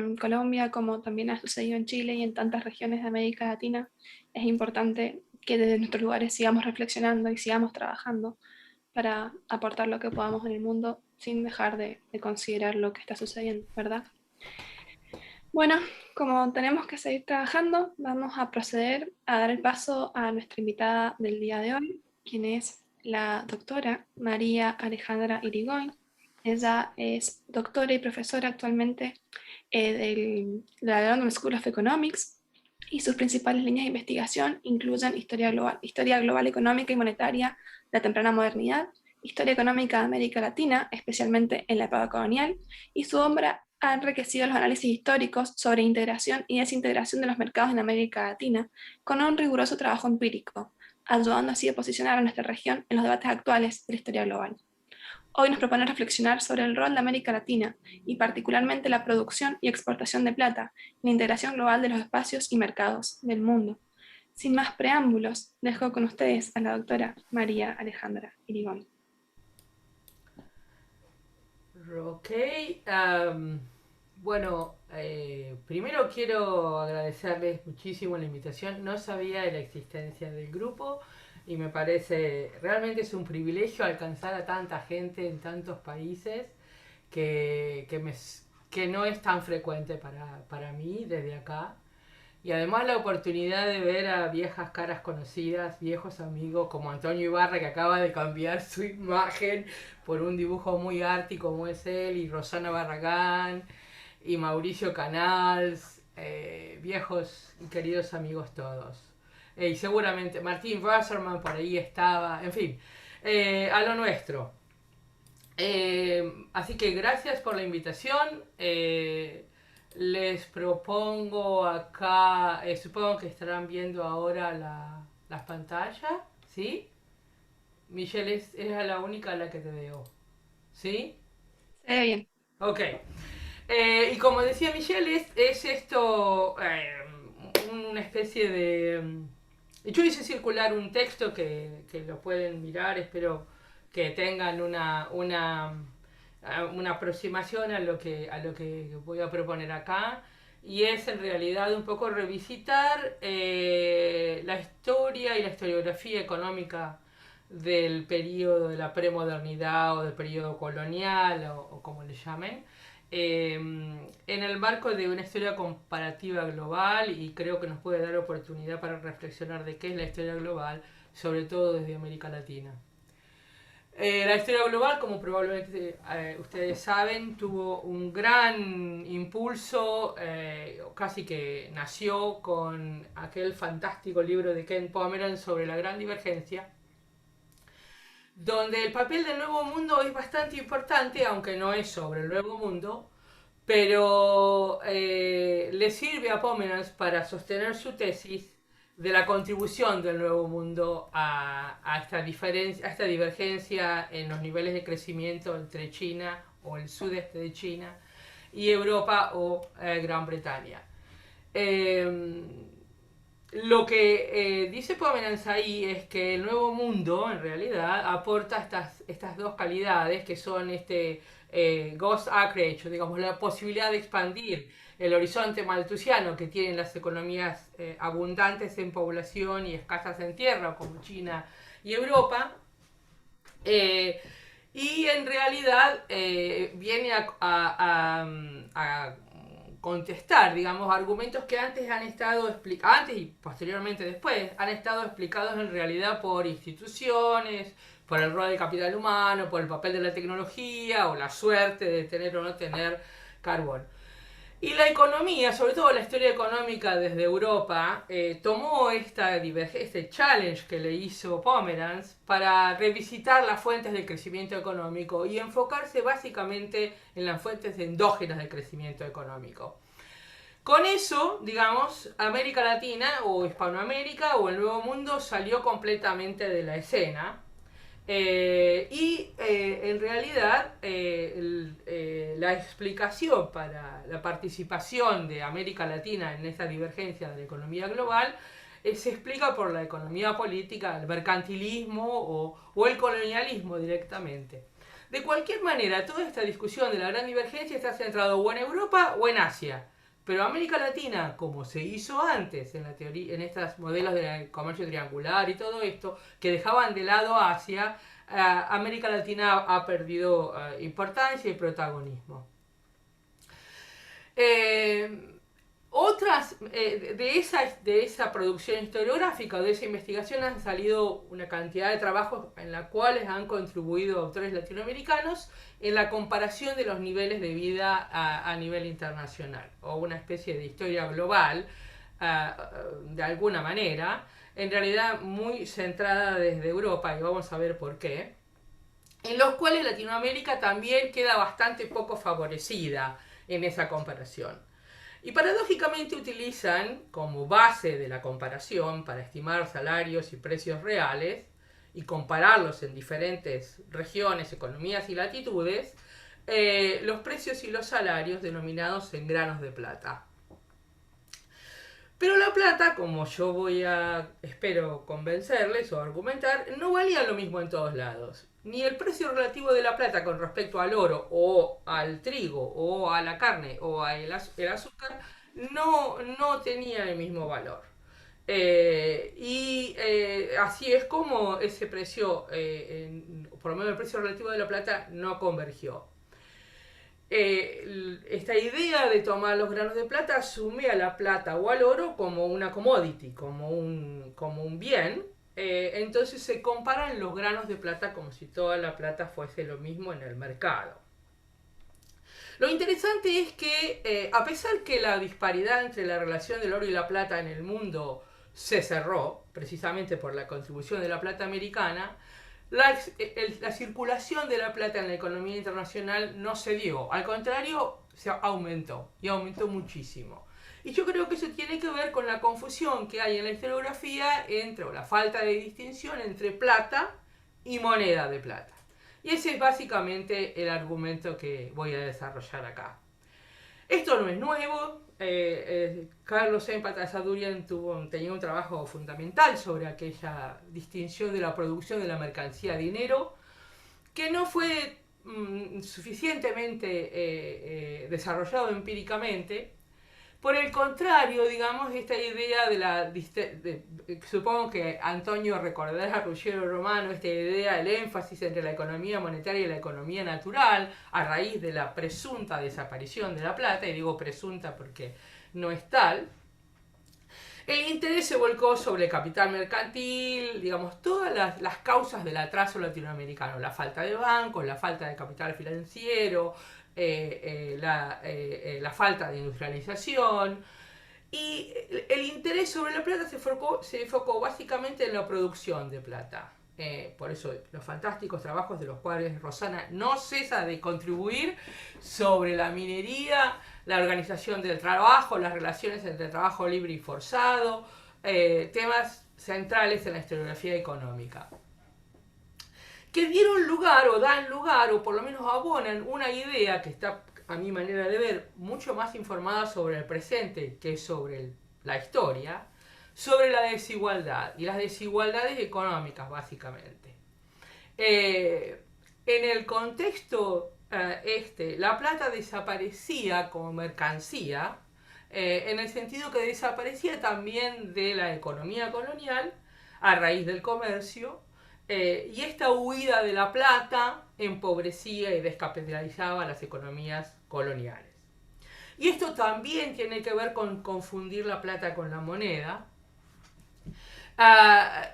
en Colombia, como también ha sucedido en Chile y en tantas regiones de América Latina, es importante que desde nuestros lugares sigamos reflexionando y sigamos trabajando para aportar lo que podamos en el mundo sin dejar de considerar lo que está sucediendo, ¿verdad? Bueno, como tenemos que seguir trabajando, vamos a proceder a dar el paso a nuestra invitada del día de hoy, quien es la doctora María Alejandra Irigoyen. Ella es doctora y profesora actualmente de la London School of Economics y sus principales líneas de investigación incluyen historia global económica y monetaria de la temprana modernidad, historia económica de América Latina, especialmente en la época colonial, y su obra ha enriquecido los análisis históricos sobre integración y desintegración de los mercados en América Latina con un riguroso trabajo empírico, ayudando así a posicionar a nuestra región en los debates actuales de la historia global. Hoy nos propone reflexionar sobre el rol de América Latina y particularmente la producción y exportación de plata en la integración global de los espacios y mercados del mundo. Sin más preámbulos, dejo con ustedes a la doctora María Alejandra Irigoyen. Ok, bueno, primero quiero agradecerles muchísimo la invitación. No sabía de la existencia del grupo y me parece, realmente es un privilegio alcanzar a tanta gente en tantos países que, que, me, que no es tan frecuente para mí desde acá. Y además la oportunidad de ver a viejas caras conocidas, viejos amigos como Antonio Ibarra, que acaba de cambiar su imagen por un dibujo muy arty como es él, y Rosana Barragán, y Mauricio Canals, viejos y queridos amigos todos. Y seguramente Martín Wasserman por ahí estaba, en fin, a lo nuestro. Así que gracias por la invitación. Les propongo acá, supongo que estarán viendo ahora las pantallas, ¿sí? Michelle, es la única a la que te veo, ¿sí? Se ve bien. Ok. Y como decía Michelle, es esto una especie de... Yo hice circular un texto que lo pueden mirar, espero que tengan una aproximación a lo que voy a proponer acá. Y es en realidad un poco revisitar la historia y la historiografía económica del periodo de la premodernidad o del periodo colonial o como le llamen, en el marco de una historia comparativa global, y creo que nos puede dar oportunidad para reflexionar de qué es la historia global, sobre todo desde América Latina. La historia global, como probablemente ustedes saben, tuvo un gran impulso, casi que nació con aquel fantástico libro de Ken Pomeroy sobre la gran divergencia, donde el papel del Nuevo Mundo es bastante importante, aunque no es sobre el Nuevo Mundo, pero le sirve a Pomeranz para sostener su tesis de la contribución del Nuevo Mundo a esta diferencia, a esta divergencia en los niveles de crecimiento entre China o el sudeste de China y Europa o Gran Bretaña. Eh, lo que dice Pomeranz ahí es que el Nuevo Mundo en realidad aporta estas dos calidades que son Ghost Acreage, digamos, la posibilidad de expandir el horizonte maltusiano que tienen las economías abundantes en población y escasas en tierra, como China y Europa. Eh, y en realidad viene a contestar, digamos, argumentos que antes han estado explicados, antes y posteriormente después, han estado explicados en realidad por instituciones, por el rol del capital humano, por el papel de la tecnología o la suerte de tener o no tener carbón. Y la economía, sobre todo la historia económica desde Europa, tomó este challenge que le hizo Pomeranz para revisitar las fuentes del crecimiento económico y enfocarse básicamente en las fuentes endógenas del crecimiento económico. Con eso, digamos, América Latina o Hispanoamérica o el Nuevo Mundo salió completamente de la escena. En realidad la explicación para la participación de América Latina en esta divergencia de la economía global se explica por la economía política, el mercantilismo o el colonialismo directamente. De cualquier manera, toda esta discusión de la gran divergencia está centrada o en Europa o en Asia. Pero América Latina, como se hizo antes en la teoría, en estos modelos de comercio triangular y todo esto, que dejaban de lado a Asia, América Latina ha perdido importancia y protagonismo. De esa producción historiográfica o de esa investigación han salido una cantidad de trabajos en los cuales han contribuido autores latinoamericanos en la comparación de los niveles de vida a nivel internacional, o una especie de historia global, de alguna manera, en realidad muy centrada desde Europa, y vamos a ver por qué, en los cuales Latinoamérica también queda bastante poco favorecida en esa comparación. Y paradójicamente utilizan como base de la comparación para estimar salarios y precios reales y compararlos en diferentes regiones, economías y latitudes, los precios y los salarios denominados en granos de plata. Pero la plata, como yo espero convencerles o argumentar, no valía lo mismo en todos lados. Ni el precio relativo de la plata con respecto al oro o al trigo o a la carne o al azúcar no tenía el mismo valor. Así es como ese precio, por lo menos el precio relativo de la plata, no convergió. Esta idea de tomar los granos de plata asume a la plata o al oro como una commodity, como un bien. Entonces se comparan los granos de plata como si toda la plata fuese lo mismo en el mercado. Lo interesante es que, a pesar que la disparidad entre la relación del oro y la plata en el mundo se cerró, precisamente por la contribución de la plata americana, la circulación de la plata en la economía internacional no se dio. Al contrario, se aumentó, y aumentó muchísimo. Y yo creo que eso tiene que ver con la confusión que hay en la historiografía o la falta de distinción entre plata y moneda de plata. Y ese es básicamente el argumento que voy a desarrollar acá. Esto no es nuevo. Carlos M. Patasadurian tenía un trabajo fundamental sobre aquella distinción de la producción de la mercancía dinero, que no fue suficientemente desarrollado empíricamente. Por el contrario, digamos, esta idea supongo que Antonio recordará a Ruggiero Romano, esta idea del énfasis entre la economía monetaria y la economía natural, a raíz de la presunta desaparición de la plata, y digo presunta porque no es tal. El interés se volcó sobre el capital mercantil, digamos, todas las causas del atraso latinoamericano, la falta de bancos, la falta de capital financiero, la falta de industrialización, y el interés sobre la plata se enfocó básicamente en la producción de plata. Por eso los fantásticos trabajos de los cuales Rosana no cesa de contribuir sobre la minería, la organización del trabajo, las relaciones entre el trabajo libre y forzado, temas centrales en la historiografía económica, que dieron lugar o dan lugar o por lo menos abonan una idea que está, a mi manera de ver, mucho más informada sobre el presente que sobre la historia, sobre la desigualdad y las desigualdades económicas básicamente. En el contexto la plata desaparecía como mercancía, en el sentido que desaparecía también de la economía colonial a raíz del comercio, y esta huida de la plata empobrecía y descapitalizaba las economías coloniales. Y esto también tiene que ver con confundir la plata con la moneda.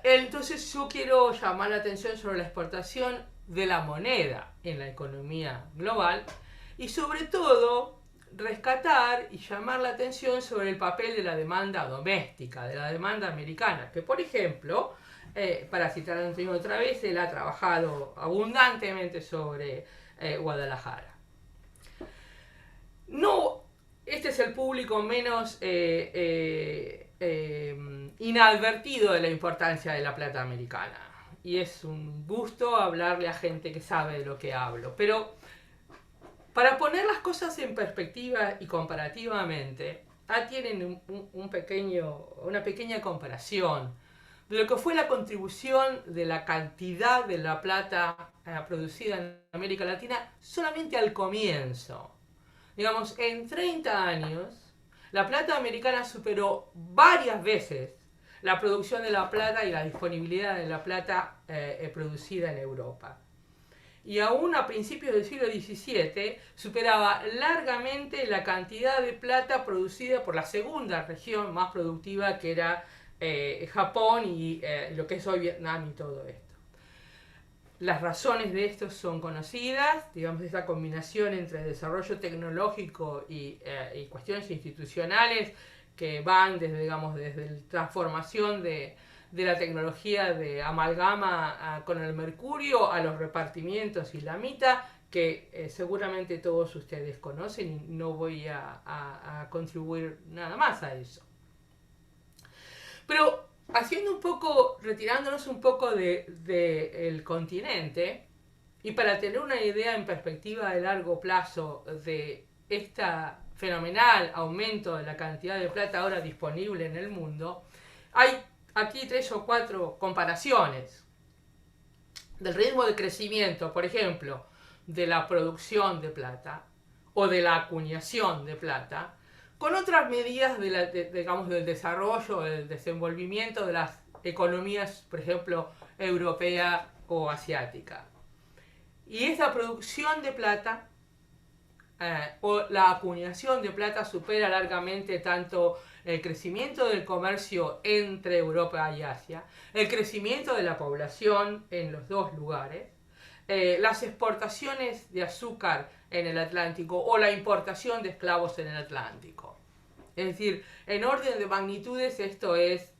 Entonces yo quiero llamar la atención sobre la exportación de la moneda en la economía global y sobre todo rescatar y llamar la atención sobre el papel de la demanda doméstica, de la demanda americana, que por ejemplo, para citar a Antonio otra vez, él ha trabajado abundantemente sobre Guadalajara. No, este es el público menos inadvertido de la importancia de la plata americana. Y es un gusto hablarle a gente que sabe de lo que hablo. Pero para poner las cosas en perspectiva y comparativamente, tienen una pequeña comparación de lo que fue la contribución de la cantidad de la plata producida en América Latina solamente al comienzo. Digamos, en 30 años, la plata americana superó varias veces la producción de la plata y la disponibilidad de la plata producida en Europa. Y aún a principios del siglo XVII superaba largamente la cantidad de plata producida por la segunda región más productiva, que era Japón y lo que es hoy Vietnam y todo esto. Las razones de esto son conocidas, digamos, esta combinación entre desarrollo tecnológico y cuestiones institucionales que van desde, digamos, desde la transformación de la tecnología de amalgama con el mercurio a los repartimientos islamita, que seguramente todos ustedes conocen y no voy a contribuir nada más a eso. Pero haciendo un poco, retirándonos un poco del continente, y para tener una idea en perspectiva de largo plazo de este fenomenal aumento de la cantidad de plata ahora disponible en el mundo, hay aquí 3 o 4 comparaciones del ritmo de crecimiento, por ejemplo, de la producción de plata o de la acuñación de plata, con otras medidas digamos, del desarrollo, del desenvolvimiento de las economías, por ejemplo, europea o asiática. Y esta producción de plata o la acuñación de plata supera largamente tanto el crecimiento del comercio entre Europa y Asia, el crecimiento de la población en los dos lugares, las exportaciones de azúcar en el Atlántico o la importación de esclavos en el Atlántico. Es decir, en orden de magnitudes esto es,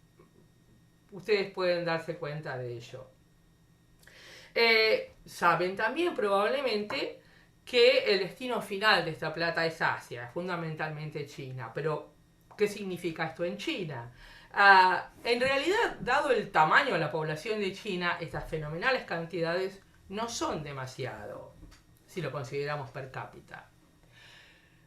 ustedes pueden darse cuenta de ello. Saben también probablemente que el destino final de esta plata es Asia, fundamentalmente China. Pero, ¿qué significa esto en China? En realidad, dado el tamaño de la población de China, estas fenomenales cantidades no son demasiado, si lo consideramos per cápita.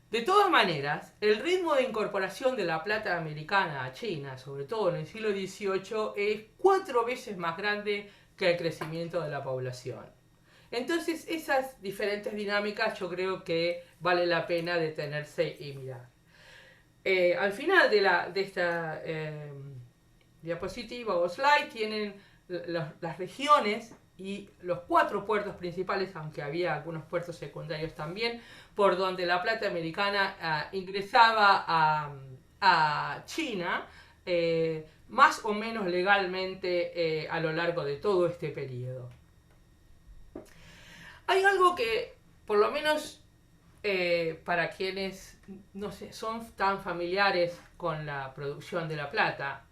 De todas maneras, el ritmo de incorporación de la plata americana a China, sobre todo en el siglo XVIII, es 4 veces más grande que el crecimiento de la población. Entonces, esas diferentes dinámicas yo creo que vale la pena detenerse y mirar. Al final de esta diapositiva o slide tienen las regiones y los 4 puertos principales, aunque había algunos puertos secundarios también, por donde la plata americana ingresaba a China, más o menos legalmente a lo largo de todo este periodo. Hay algo que, por lo menos para quienes no sé, son tan familiares con la producción de la plata,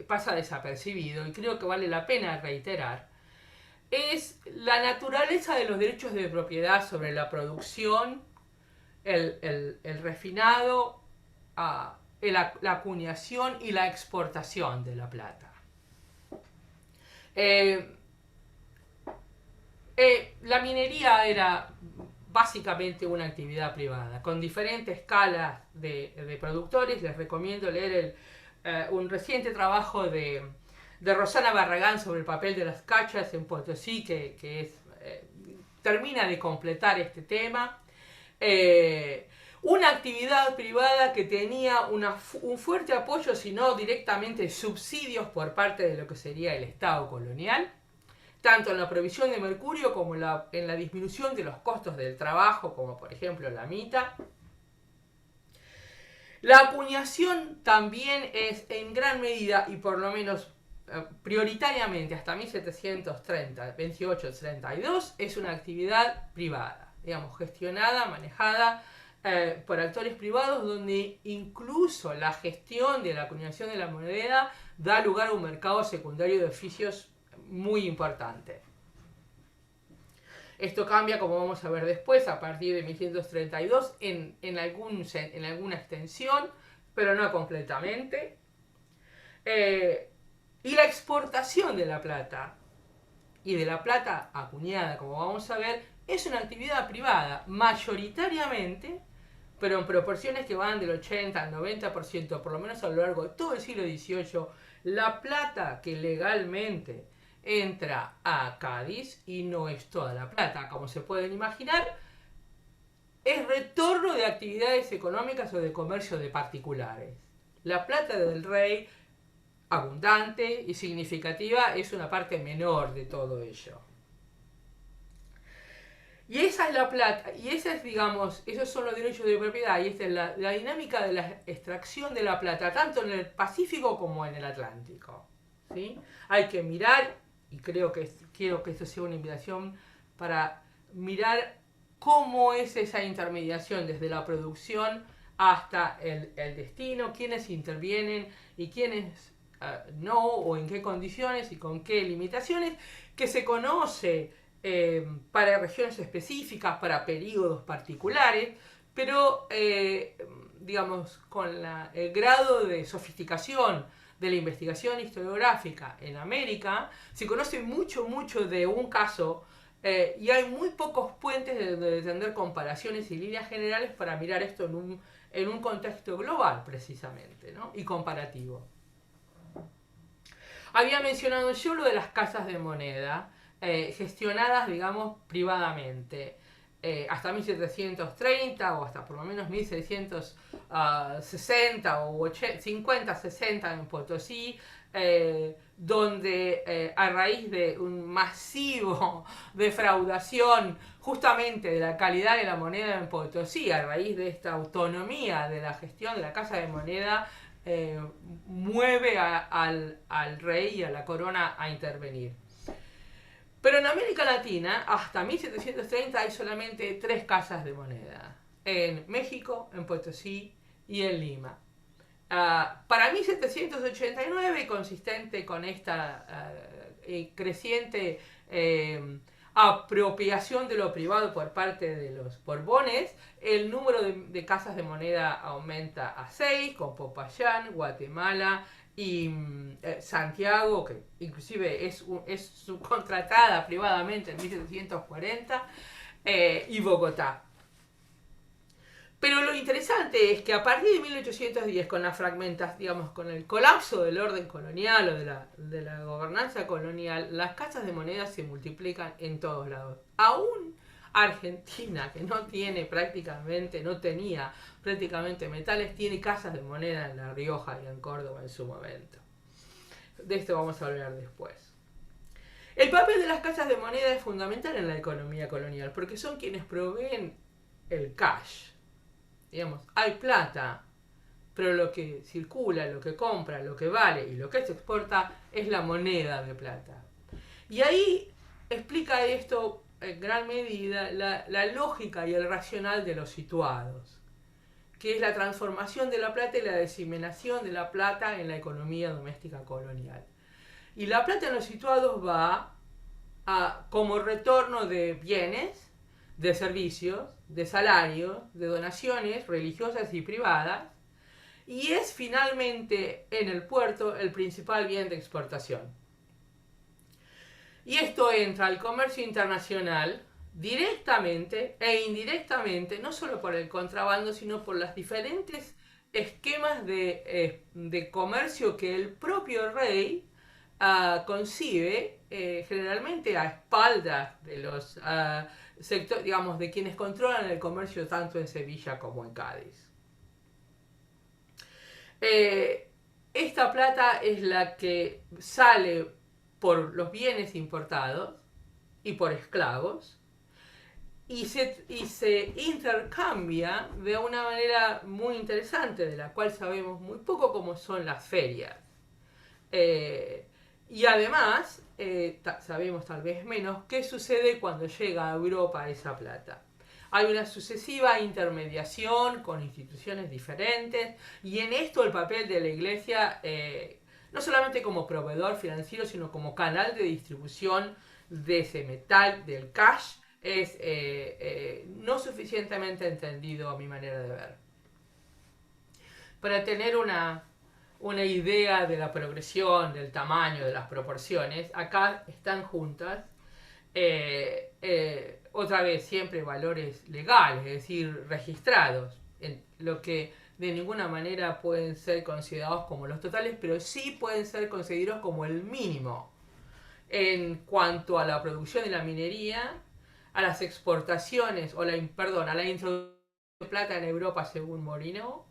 pasa desapercibido y creo que vale la pena reiterar, es la naturaleza de los derechos de propiedad sobre la producción, el refinado, la acuñación y la exportación de la plata. La minería era básicamente una actividad privada, con diferentes escalas de productores. Les recomiendo leer un reciente trabajo de Rosana Barragán sobre el papel de las cachas en Potosí, que termina de completar este tema. Una actividad privada que tenía un fuerte apoyo, si no directamente subsidios por parte de lo que sería el Estado colonial, tanto en la provisión de mercurio como en la disminución de los costos del trabajo, como por ejemplo la mita. La acuñación también es en gran medida, y por lo menos prioritariamente hasta 1730, 28-32, es una actividad privada, digamos, gestionada, manejada por actores privados, donde incluso la gestión de la acuñación de la moneda da lugar a un mercado secundario de oficios muy importante. Esto cambia, como vamos a ver después, a partir de 1132 en alguna extensión, pero no completamente. Y la exportación de la plata, y de la plata acuñada, como vamos a ver, es una actividad privada, mayoritariamente, pero en proporciones que van del 80 al 90%, por lo menos a lo largo de todo el siglo XVIII, la plata que legalmente entra a Cádiz y no es toda la plata. Como se pueden imaginar, es retorno de actividades económicas o de comercio de particulares. La plata del rey, abundante y significativa, es una parte menor de todo ello. Y esa es la plata, y esa es, digamos, esos son los derechos de propiedad, y esta es la dinámica de la extracción de la plata, tanto en el Pacífico como en el Atlántico. ¿Sí? Hay que mirar, y quiero que esto sea una invitación para mirar cómo es esa intermediación desde la producción hasta el destino, quiénes intervienen y quiénes no, o en qué condiciones y con qué limitaciones, que se conoce para regiones específicas, para periodos particulares, pero digamos, con el grado de sofisticación de la investigación historiográfica en América, se conoce mucho de un caso y hay muy pocos puentes de tener comparaciones y líneas generales para mirar esto en un contexto global, precisamente, ¿no? Y comparativo. Había mencionado yo lo de las casas de moneda, gestionadas, digamos, privadamente. Hasta 1730 o hasta por lo menos 1660 o 50, 60 en Potosí, donde a raíz de un masivo defraudación justamente de la calidad de la moneda en Potosí, a raíz de esta autonomía de la gestión de la casa de moneda, mueve al rey y a la corona a intervenir. Pero en América Latina, hasta 1730 hay solamente 3 casas de moneda. En México, en Potosí y en Lima. Para 1789, consistente con esta creciente apropiación de lo privado por parte de los Borbones, el número de casas de moneda aumenta a 6, con Popayán, Guatemala y Santiago, que inclusive es subcontratada privadamente en 1740, y Bogotá. Pero lo interesante es que a partir de 1810, con la fragmentación, digamos, con el colapso del orden colonial o de la gobernanza colonial, las casas de moneda se multiplican en todos lados. Aún Argentina, que no tenía prácticamente metales, tiene casas de moneda en La Rioja y en Córdoba en su momento. De esto vamos a hablar después. El papel de las casas de moneda es fundamental en la economía colonial, porque son quienes proveen el cash. Digamos, hay plata, pero lo que circula, lo que compra, lo que vale y lo que se exporta es la moneda de plata. Y ahí explica esto en gran medida la lógica y el racional de los situados, que es la transformación de la plata y la diseminación de la plata en la economía doméstica colonial. Y la plata en los situados va como retorno de bienes, de servicios, de salarios, de donaciones religiosas y privadas, y es finalmente en el puerto el principal bien de exportación. Y esto entra al comercio internacional directamente e indirectamente, no solo por el contrabando, sino por los diferentes esquemas de comercio que el propio rey concibe, generalmente a espaldas de los sectores, digamos, de quienes controlan el comercio tanto en Sevilla como en Cádiz. Esta plata es la que sale por los bienes importados y por esclavos y se intercambia de una manera muy interesante, de la cual sabemos muy poco, como son las ferias. Y además, sabemos tal vez menos qué sucede cuando llega a Europa esa plata. Hay una sucesiva intermediación con instituciones diferentes, y en esto el papel de la Iglesia, no solamente como proveedor financiero, sino como canal de distribución de ese metal, del cash, es no suficientemente entendido a mi manera de ver. Para tener una idea de la progresión, del tamaño, de las proporciones, acá están juntas, otra vez siempre valores legales, es decir, registrados, en lo que de ninguna manera pueden ser considerados como los totales, pero sí pueden ser considerados como el mínimo. en cuanto a la producción de la minería, a las exportaciones, a la introducción de plata en Europa según Morino,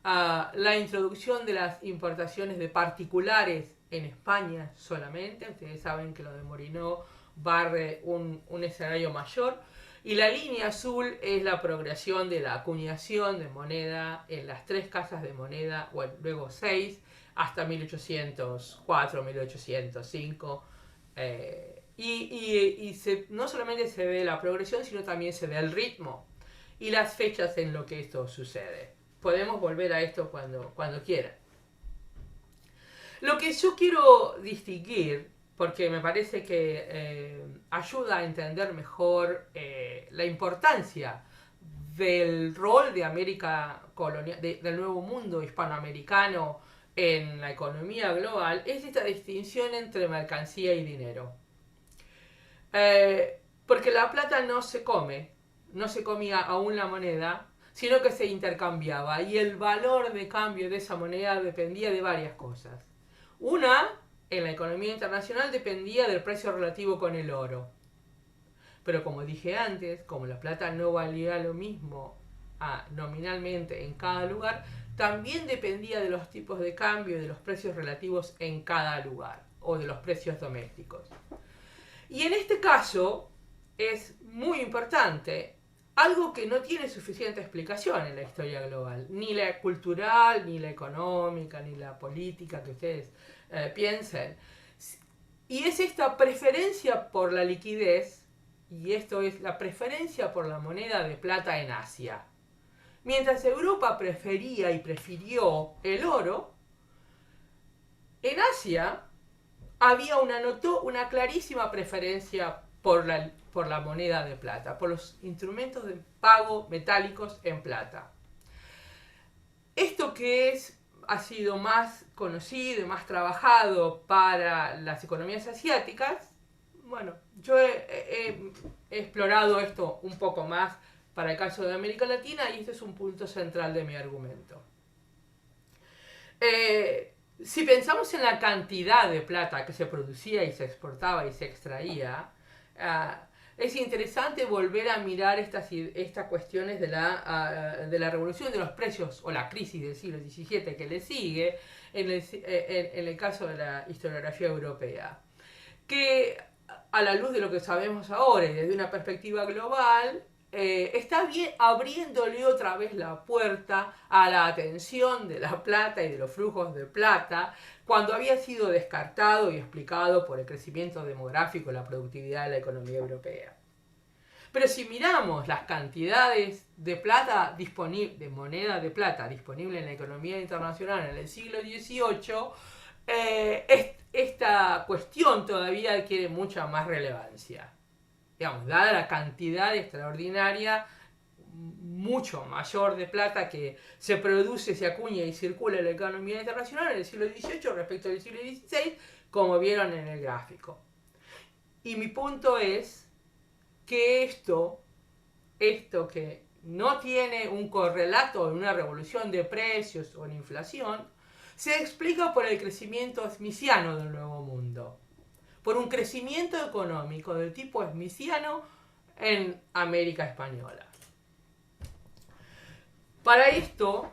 a la introducción de las importaciones de particulares en España solamente. Ustedes saben que lo de Morino barre un escenario mayor. Y la línea azul es la progresión de la acuñación de moneda en las 3 casas de moneda, bueno, luego 6, hasta 1804, 1805. No solamente se ve la progresión, sino también se ve el ritmo y las fechas en lo que esto sucede. Podemos volver a esto cuando quieran. Lo que yo quiero distinguir, porque me parece que ayuda a entender mejor la importancia del rol de América colonial, del nuevo mundo hispanoamericano en la economía global, es esta distinción entre mercancía y dinero. Porque la plata no se come, no se comía aún la moneda, sino que se intercambiaba, y el valor de cambio de esa moneda dependía de varias cosas. Una, en la economía internacional, dependía del precio relativo con el oro. Pero como dije antes, como la plata no valía lo mismo nominalmente en cada lugar, también dependía de los tipos de cambio y de los precios relativos en cada lugar, o de los precios domésticos. Y en este caso es muy importante algo que no tiene suficiente explicación en la historia global, ni la cultural, ni la económica, ni la política que ustedes piensen. Y es esta preferencia por la liquidez, y esto es la preferencia por la moneda de plata en Asia. Mientras Europa prefería y prefirió el oro, en Asia había una clarísima preferencia por la moneda de plata, por los instrumentos de pago metálicos en plata. Esto que ha sido más conocido y más trabajado para las economías asiáticas, bueno, yo he explorado esto un poco más para el caso de América Latina, y este es un punto central de mi argumento. Si pensamos en la cantidad de plata que se producía y se exportaba y se extraía, es interesante volver a mirar estas cuestiones de la revolución de los precios o la crisis del siglo XVII que le sigue en el caso de la historiografía europea. Que a la luz de lo que sabemos ahora y desde una perspectiva global, está bien abriéndole otra vez la puerta a la atención de la plata y de los flujos de plata, cuando había sido descartado y explicado por el crecimiento demográfico y la productividad de la economía europea. Pero si miramos las cantidades de plata disponible, de moneda de plata disponible en la economía internacional en el siglo XVIII, esta cuestión todavía adquiere mucha más relevancia. Digamos, dada la cantidad extraordinaria, mucho mayor de plata que se produce, se acuña y circula en la economía internacional en el siglo XVIII respecto al siglo XVI, como vieron en el gráfico. Y mi punto es que esto que no tiene un correlato en una revolución de precios o en inflación, se explica por el crecimiento smithsiano del Nuevo Mundo, por un crecimiento económico del tipo smithsiano en América Española. Para esto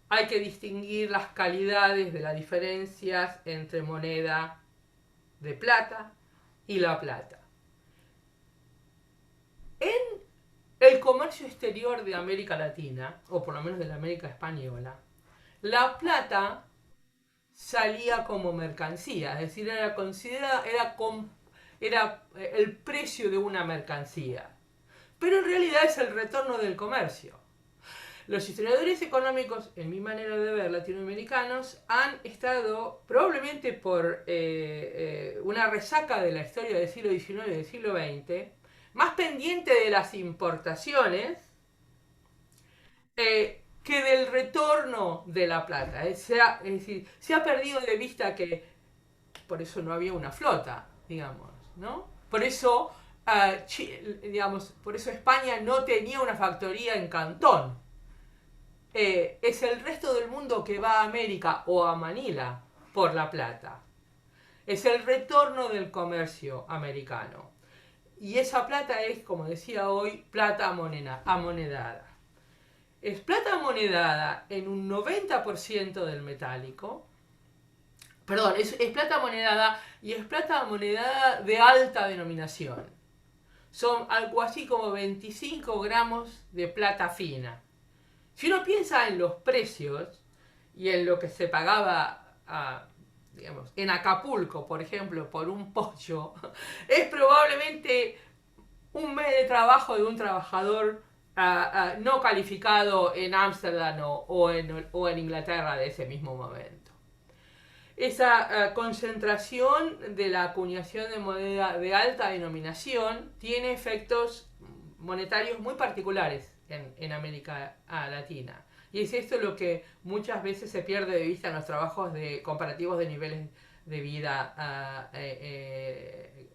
hay que distinguir las calidades de las diferencias entre moneda de plata y la plata. En el comercio exterior de América Latina, o por lo menos de la América Española, la plata salía como mercancía, es decir, era considerada, era el precio de una mercancía. Pero en realidad es el retorno del comercio. Los historiadores económicos, en mi manera de ver, latinoamericanos, han estado, probablemente por una resaca de la historia del siglo XIX y del siglo XX, más pendiente de las importaciones que del retorno de la plata. Es decir, se ha perdido de vista que por eso no había una flota, digamos, ¿no? Por eso, por eso España no tenía una factoría en Cantón. Es el resto del mundo que va a América o a Manila por la plata. es el retorno del comercio americano. Y esa plata es, como decía hoy, plata amonedada. Es plata amonedada en un 90% del metálico. Perdón, es plata amonedada y es plata amonedada de alta denominación. Son algo así como 25 gramos de plata fina. Si uno piensa en los precios y en lo que se pagaba digamos, en Acapulco, por ejemplo, por un pollo, es probablemente un mes de trabajo de un trabajador no calificado en Ámsterdam o en Inglaterra de ese mismo momento. Esa concentración de la acuñación de moneda de alta denominación tiene efectos monetarios muy particulares en América Latina. Y es esto lo que muchas veces se pierde de vista en los trabajos comparativos de niveles de vida, de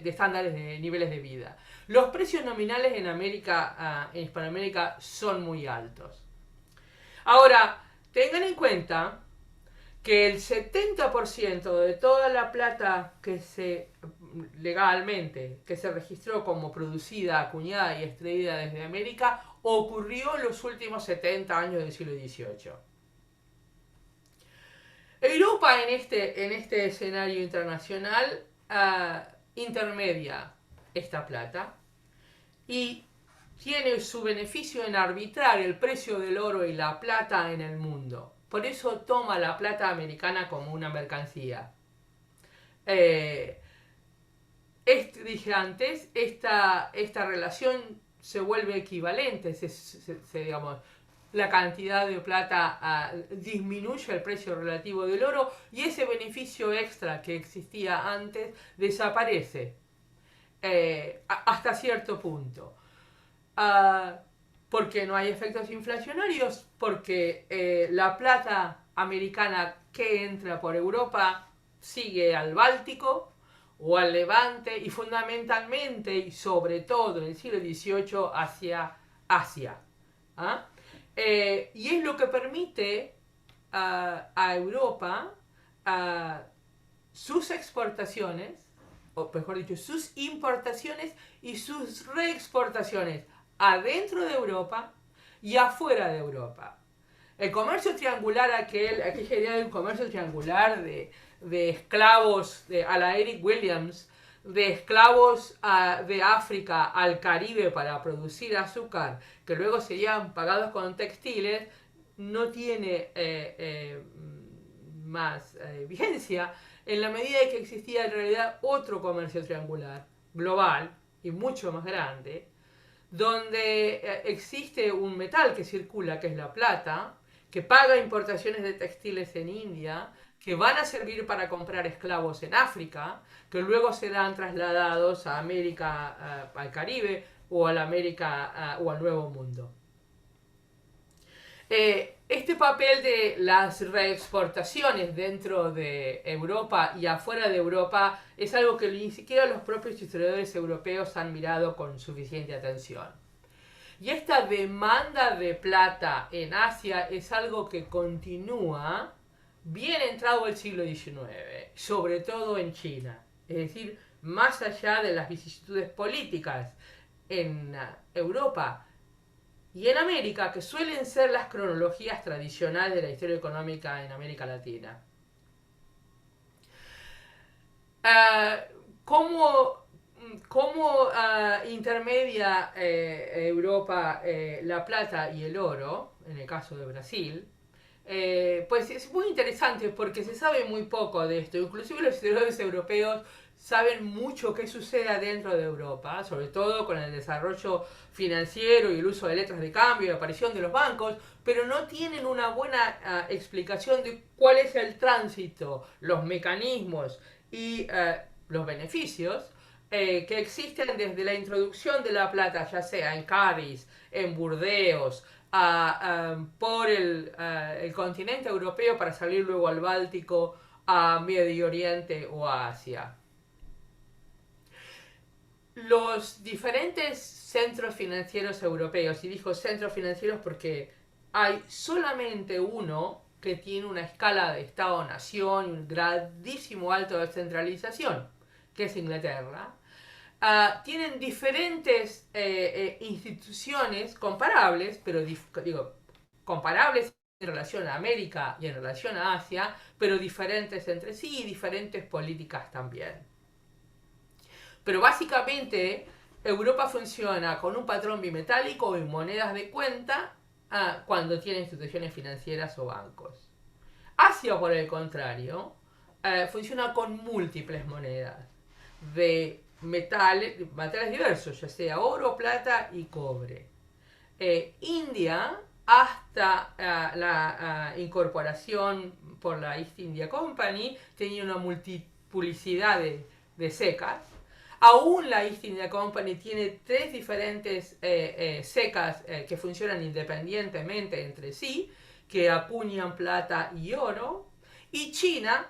estándares de niveles de vida. Los precios nominales en en Hispanoamérica, son muy altos. Ahora, tengan en cuenta que el 70% de toda la plata legalmente que se registró como producida, acuñada y extraída desde América ocurrió en los últimos 70 años del siglo XVIII. Europa en este escenario internacional intermedia esta plata y tiene su beneficio en arbitrar el precio del oro y la plata en el mundo. Por eso toma la plata americana como una mercancía. Dije antes, esta relación se vuelve equivalente, digamos, la cantidad de plata disminuye el precio relativo del oro y ese beneficio extra que existía antes desaparece hasta cierto punto. Porque no hay efectos inflacionarios, porque la plata americana que entra por Europa sigue al Báltico o al Levante y fundamentalmente y sobre todo en el siglo XVIII hacia Asia. Y es lo que permite a Europa sus exportaciones, o mejor dicho, sus importaciones y sus reexportaciones adentro de Europa y afuera de Europa. El comercio triangular, aquella idea de un comercio triangular de esclavos a la Eric Williams, de esclavos de África al Caribe para producir azúcar, que luego serían pagados con textiles, no tiene más vigencia en la medida de que existía en realidad otro comercio triangular global y mucho más grande, donde existe un metal que circula, que es la plata, que paga importaciones de textiles en India, que van a servir para comprar esclavos en África, que luego serán trasladados a América, al Caribe, o a la América, o al Nuevo Mundo. Este papel de las reexportaciones dentro de Europa y afuera de Europa es algo que ni siquiera los propios historiadores europeos han mirado con suficiente atención. Y esta demanda de plata en Asia es algo que continúa bien entrado el siglo XIX, sobre todo en China. Es decir, más allá de las vicisitudes políticas en Europa y en América, que suelen ser las cronologías tradicionales de la historia económica en América Latina. ¿Cómo intermedia Europa la plata y el oro, en el caso de Brasil? Pues es muy interesante porque se sabe muy poco de esto. Inclusive los historiadores europeos saben mucho qué sucede adentro de Europa, sobre todo con el desarrollo financiero y el uso de letras de cambio y la aparición de los bancos, pero no tienen una buena explicación de cuál es el tránsito, los mecanismos y los beneficios que existen desde la introducción de la plata, ya sea en Cádiz, en Burdeos, por el continente europeo para salir luego al Báltico, a Medio Oriente o a Asia. Los diferentes centros financieros europeos, y digo centros financieros porque hay solamente uno que tiene una escala de Estado-Nación y un grandísimo alto de centralización, que es Inglaterra, tienen diferentes instituciones comparables, pero digo, comparables en relación a América y en relación a Asia, pero diferentes entre sí y diferentes políticas también. Pero básicamente Europa funciona con un patrón bimetálico y monedas de cuenta cuando tiene instituciones financieras o bancos. Asia, por el contrario, funciona con múltiples monedas de metales diversos, ya sea oro, plata y cobre. India, hasta la incorporación por la East India Company, tenía una multiplicidad de secas. Aún la East India Company tiene 3 diferentes secas que funcionan independientemente entre sí, que acuñan plata y oro. Y China,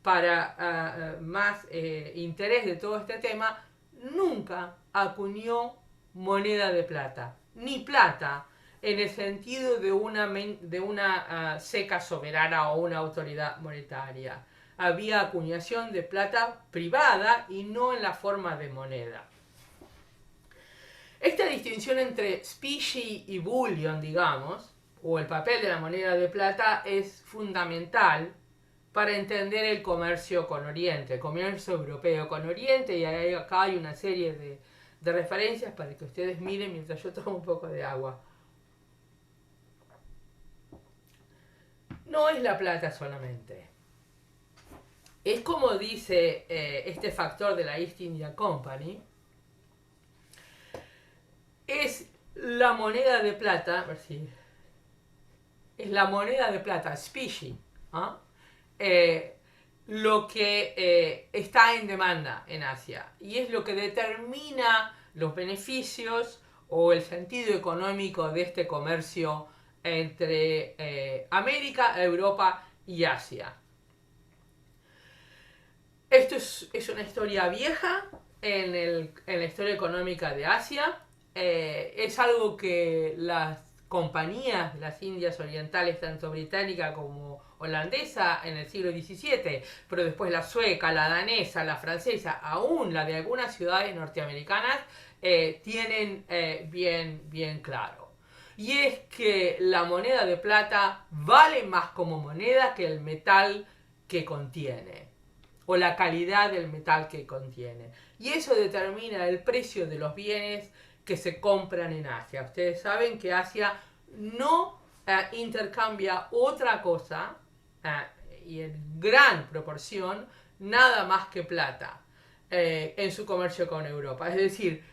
para más interés de todo este tema, nunca acuñó moneda de plata, ni plata en el sentido de una seca soberana o una autoridad monetaria. Había acuñación de plata privada y no en la forma de moneda. Esta distinción entre specie y bullion, digamos, o el papel de la moneda de plata, es fundamental para entender el comercio con Oriente, el comercio europeo con Oriente, y acá hay una serie de referencias para que ustedes miren mientras yo tomo un poco de agua. No es la plata solamente. Es como dice este factor de la East India Company, es la moneda de plata, a ver si es la moneda de plata, specie, lo que está en demanda en Asia, y es lo que determina los beneficios o el sentido económico de este comercio entre América, Europa y Asia. Esto es una historia vieja en la historia económica de Asia. Es algo que las compañías de las Indias Orientales, tanto británica como holandesa, en el siglo XVII, pero después la sueca, la danesa, la francesa, aún la de algunas ciudades norteamericanas, tienen bien claro. Y es que la moneda de plata vale más como moneda que el metal que contiene, o la calidad del metal que contiene. Y eso determina el precio de los bienes que se compran en Asia. Ustedes saben que Asia no intercambia otra cosa, y en gran proporción, nada más que plata en su comercio con Europa. Es decir,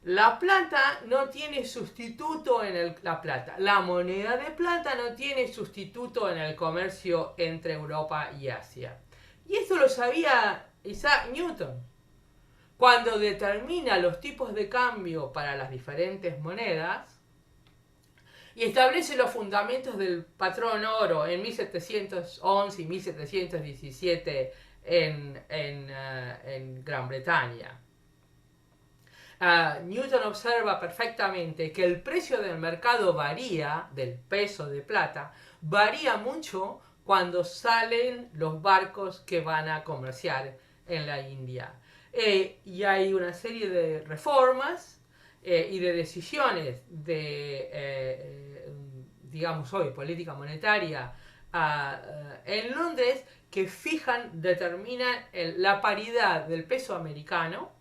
la plata no tiene sustituto en la plata. La moneda de plata no tiene sustituto en el comercio entre Europa y Asia. Y esto lo sabía Isaac Newton, cuando determina los tipos de cambio para las diferentes monedas y establece los fundamentos del patrón oro en 1711 y 1717 en Gran Bretaña. Newton observa perfectamente que el precio del mercado varía, del peso de plata, varía mucho cuando salen los barcos que van a comerciar en la India. Y hay una serie de reformas y de decisiones de, digamos hoy, política monetaria en Londres que determinan la paridad del peso americano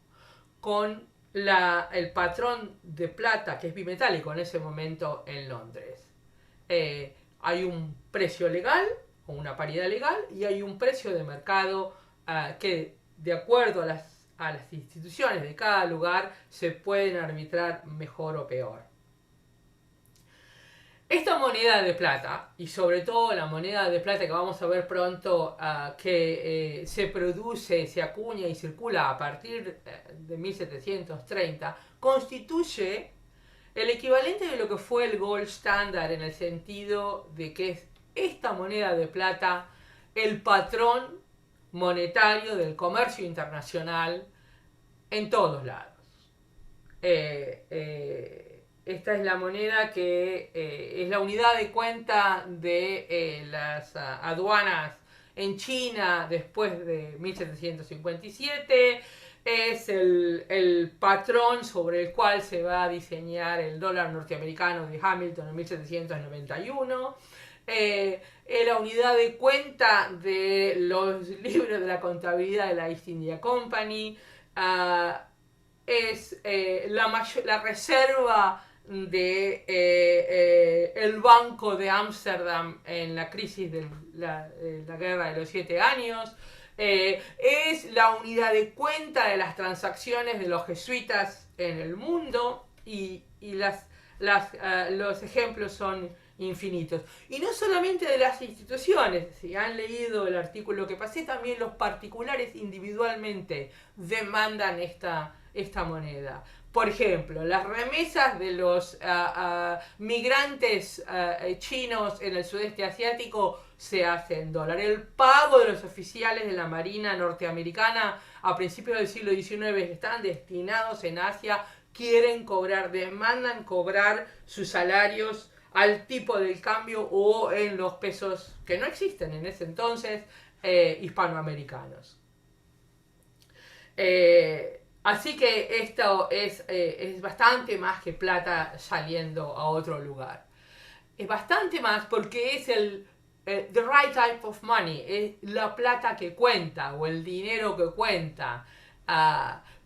con el patrón de plata, que es bimetálico en ese momento en Londres. Hay un precio legal, o una paridad legal, y hay un precio de mercado que, de acuerdo a las instituciones de cada lugar, se pueden arbitrar mejor o peor. Esta moneda de plata, y sobre todo la moneda de plata que vamos a ver pronto, que se produce, se acuña y circula a partir de 1730, constituye el equivalente de lo que fue el gold standard, en el sentido de que es esta moneda de plata el patrón monetario del comercio internacional en todos lados. esta es la moneda que es la unidad de cuenta de las aduanas en China después de 1757. Es el patrón sobre el cual se va a diseñar el dólar norteamericano de Hamilton en 1791. Es la unidad de cuenta de los libros de la contabilidad de la East India Company. Es la reserva de el Banco de Ámsterdam en la crisis de la Guerra de los 7 años. Es la unidad de cuenta de las transacciones de los jesuitas en el mundo y los ejemplos son infinitos. Y no solamente de las instituciones, si han leído el artículo que pasé, también los particulares individualmente demandan esta moneda. Por ejemplo, las remesas de los migrantes chinos en el sudeste asiático se hacen en dólar. El pago de los oficiales de la Marina norteamericana a principios del siglo XIX están destinados en Asia, quieren cobrar, demandan cobrar sus salarios al tipo del cambio o en los pesos que no existen en ese entonces hispanoamericanos. Así que esto es bastante más que plata saliendo a otro lugar. Es bastante más porque es the right type of money, es la plata que cuenta o el dinero que cuenta.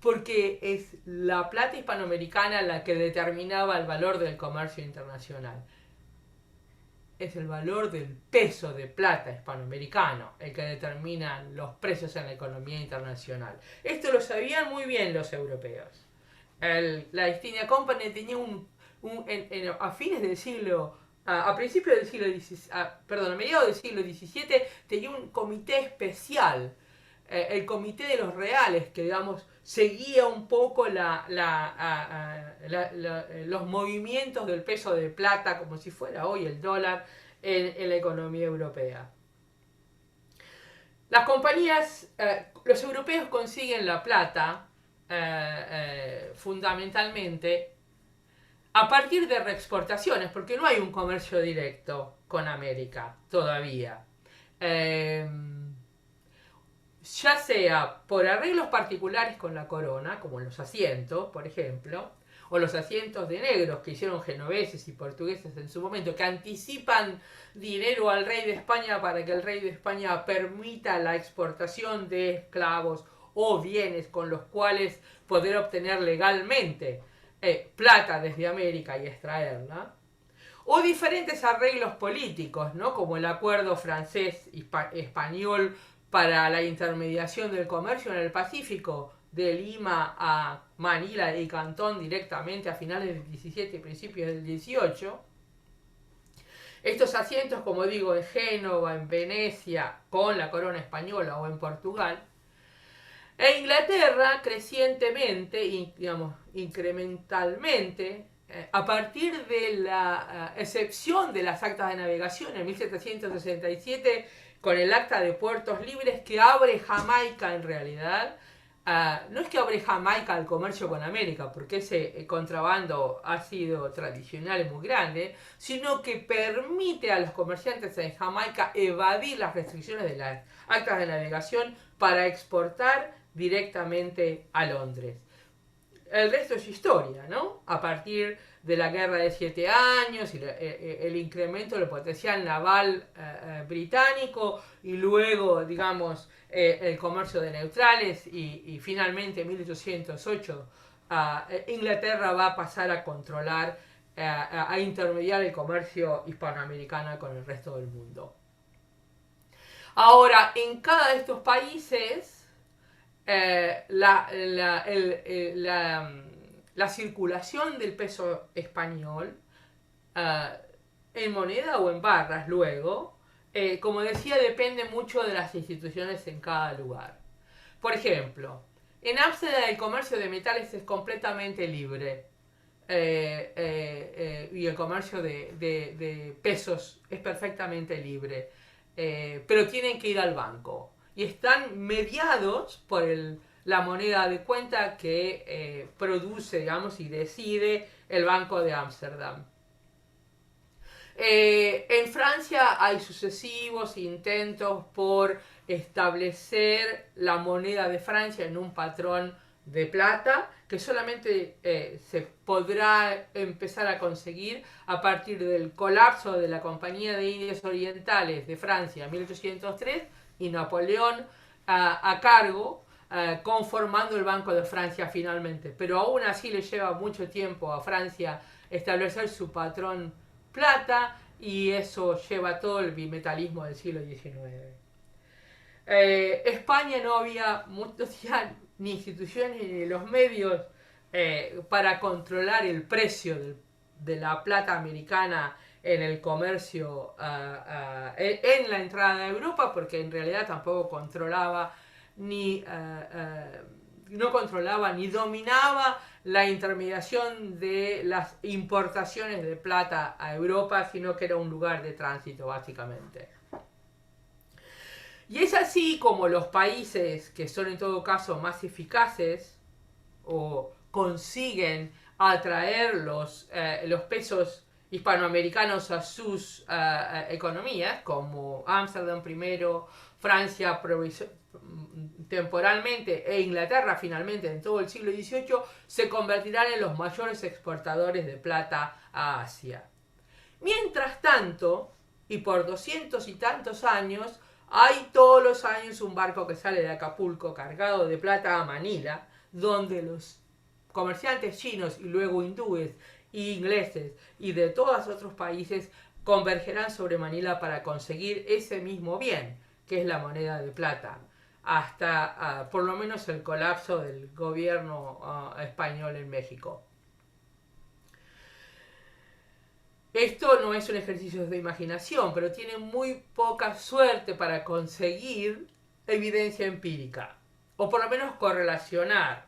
Porque es la plata hispanoamericana la que determinaba el valor del comercio internacional. Es el valor del peso de plata hispanoamericano el que determina los precios en la economía internacional. Esto lo sabían muy bien los europeos. La East India Company tenía a fines del siglo, a principios del siglo a mediados del siglo XVII, tenía un comité especial, el Comité de los Reales, que digamos seguía un poco los movimientos del peso de plata como si fuera hoy el dólar en la economía europea. Las compañías, los europeos consiguen la plata fundamentalmente a partir de reexportaciones, porque no hay un comercio directo con América todavía. Ya sea por arreglos particulares con la corona, como los asientos, por ejemplo, o los asientos de negros que hicieron genoveses y portugueses en su momento, que anticipan dinero al rey de España para que el rey de España permita la exportación de esclavos o bienes con los cuales poder obtener legalmente plata desde América y extraerla. O diferentes arreglos políticos, ¿no? Como el acuerdo francés-español para la intermediación del comercio en el Pacífico, de Lima a Manila y Cantón directamente a finales del 17 y principios del 18. Estos asientos, como digo, en Génova, en Venecia, con la corona española o en Portugal. E Inglaterra, crecientemente, digamos, incrementalmente, a partir de la excepción de las actas de navegación en 1767, con el acta de puertos libres que abre Jamaica en realidad. No es que abre Jamaica al comercio con América, porque ese contrabando ha sido tradicional y muy grande, sino que permite a los comerciantes en Jamaica evadir las restricciones de las actas de navegación para exportar directamente a Londres. El resto es historia, ¿no? A partir de la Guerra de 7 años y el incremento del potencial naval británico y luego, digamos, el comercio de neutrales y finalmente en 1808 Inglaterra va a pasar a controlar, a intermediar el comercio hispanoamericano con el resto del mundo. Ahora, en cada de estos países la circulación del peso español en moneda o en barras luego, como decía, depende mucho de las instituciones en cada lugar. Por ejemplo, en Ámsterdam el comercio de metales es completamente libre y el comercio de pesos es perfectamente libre, pero tienen que ir al banco y están mediados por la moneda de cuenta que produce, digamos, y decide el Banco de Ámsterdam. En Francia hay sucesivos intentos por establecer la moneda de Francia en un patrón de plata que solamente se podrá empezar a conseguir a partir del colapso de la Compañía de Indias Orientales de Francia en 1803 y Napoleón a cargo, conformando el Banco de Francia finalmente. Pero aún así le lleva mucho tiempo a Francia establecer su patrón plata, y eso lleva todo el bimetalismo del siglo XIX. España no había ni instituciones ni los medios para controlar el precio de la plata americana en el comercio en la entrada a Europa, porque en realidad tampoco controlaba no controlaba ni dominaba la intermediación de las importaciones de plata a Europa, sino que era un lugar de tránsito básicamente. Y es así como los países que son en todo caso más eficaces o consiguen atraer los pesos hispanoamericanos a sus economías, como Ámsterdam primero, Francia temporalmente e Inglaterra finalmente en todo el siglo XVIII, se convertirán en los mayores exportadores de plata a Asia. Mientras tanto, y por 200 y tantos años, hay todos los años un barco que sale de Acapulco cargado de plata a Manila, donde los comerciantes chinos y luego hindúes e ingleses y de todos otros países convergerán sobre Manila para conseguir ese mismo bien, que es la moneda de plata, hasta por lo menos el colapso del gobierno español en México. Esto no es un ejercicio de imaginación, pero tiene muy poca suerte para conseguir evidencia empírica, o por lo menos correlacionar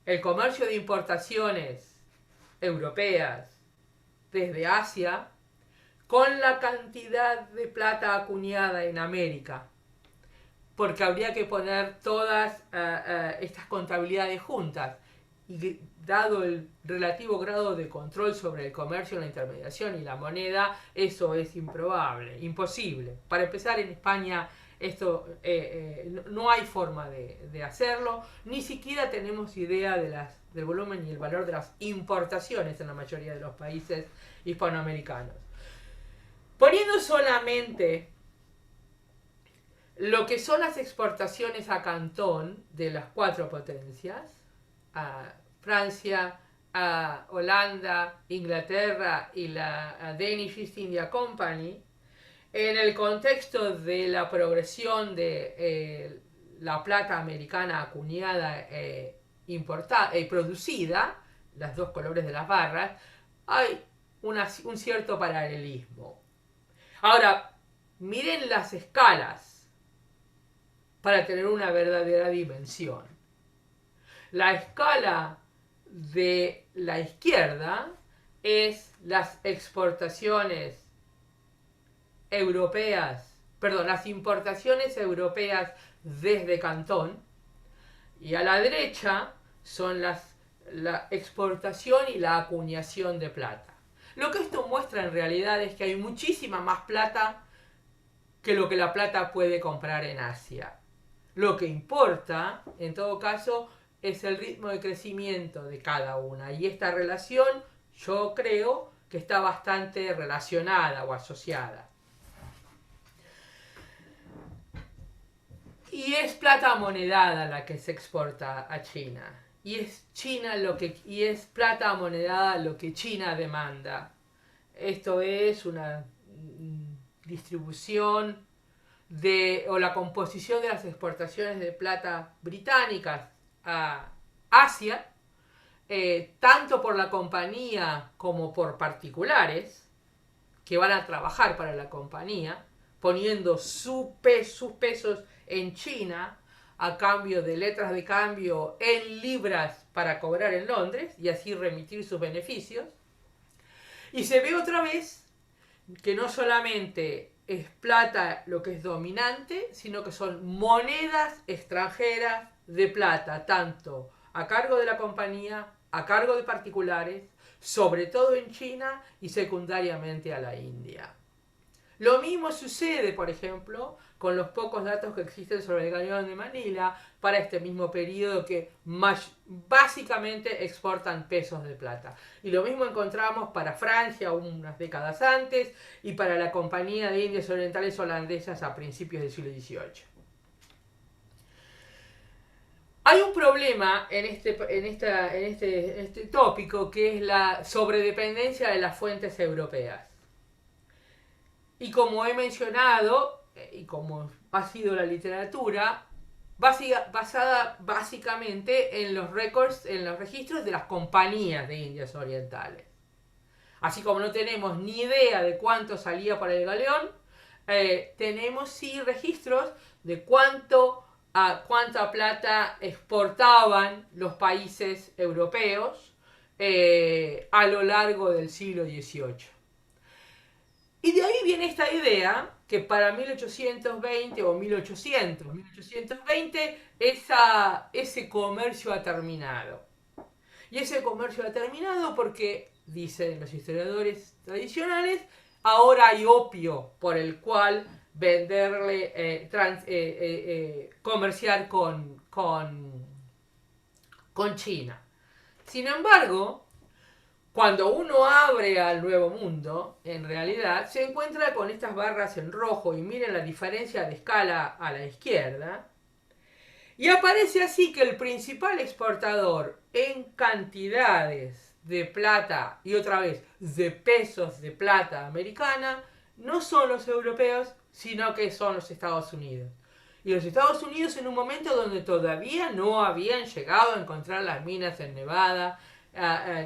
el comercio de importaciones europeas desde Asia con la cantidad de plata acuñada en América, porque habría que poner todas estas contabilidades juntas, y dado el relativo grado de control sobre el comercio, la intermediación y la moneda, eso es improbable, imposible. Para empezar, en España esto no hay forma de hacerlo, ni siquiera tenemos idea del volumen y el valor de las importaciones en la mayoría de los países hispanoamericanos. Poniendo solamente lo que son las exportaciones a Cantón de las cuatro potencias, a Francia, a Holanda, Inglaterra y la Danish East India Company, en el contexto de la progresión de la plata americana acuñada y producida, los dos colores de las barras, hay un cierto paralelismo. Ahora, miren las escalas para tener una verdadera dimensión. La escala de la izquierda es las exportaciones europeas, perdón, las importaciones europeas desde Cantón, y a la derecha son la exportación y la acuñación de plata. Lo que esto muestra en realidad es que hay muchísima más plata que lo que la plata puede comprar en Asia. Lo que importa, en todo caso, es el ritmo de crecimiento de cada una. Y esta relación, yo creo que está bastante relacionada o asociada. Y es plata amonedada la que se exporta a China. Y es plata amonedada lo que China demanda. Esto es una distribución o la composición de las exportaciones de plata británicas a Asia, tanto por la compañía como por particulares que van a trabajar para la compañía, poniendo sus pesos en China a cambio de letras de cambio en libras para cobrar en Londres y así remitir sus beneficios. Y se ve otra vez que no solamente es plata lo que es dominante, sino que son monedas extranjeras de plata, tanto a cargo de la compañía a cargo de particulares, sobre todo en China y secundariamente a la India. Lo mismo sucede, por ejemplo, con los pocos datos que existen sobre el galeón de Manila para este mismo periodo, que básicamente exportan pesos de plata. Y lo mismo encontramos para Francia unas décadas antes y para la Compañía de Indias Orientales Holandesas a principios del siglo XVIII. Hay un problema en este tópico, que es la sobredependencia de las fuentes europeas. Y como he mencionado, y como ha sido la literatura, basada básicamente en los registros de las compañías de Indias Orientales. Así como no tenemos ni idea de cuánto salía para el galeón, tenemos sí registros de cuánta plata exportaban los países europeos a lo largo del siglo XVIII. Y de ahí viene esta idea que para 1820 o 1820 ese comercio ha terminado. Y ese comercio ha terminado porque, dicen los historiadores tradicionales, ahora hay opio por el cual comerciar con China. Sin embargo, cuando uno abre al Nuevo Mundo, en realidad se encuentra con estas barras en rojo, y miren la diferencia de escala a la izquierda, y aparece así que el principal exportador en cantidades de plata, y otra vez de pesos de plata americana, no son los europeos, sino que son los Estados Unidos. Y los Estados Unidos en un momento donde todavía no habían llegado a encontrar las minas en Nevada,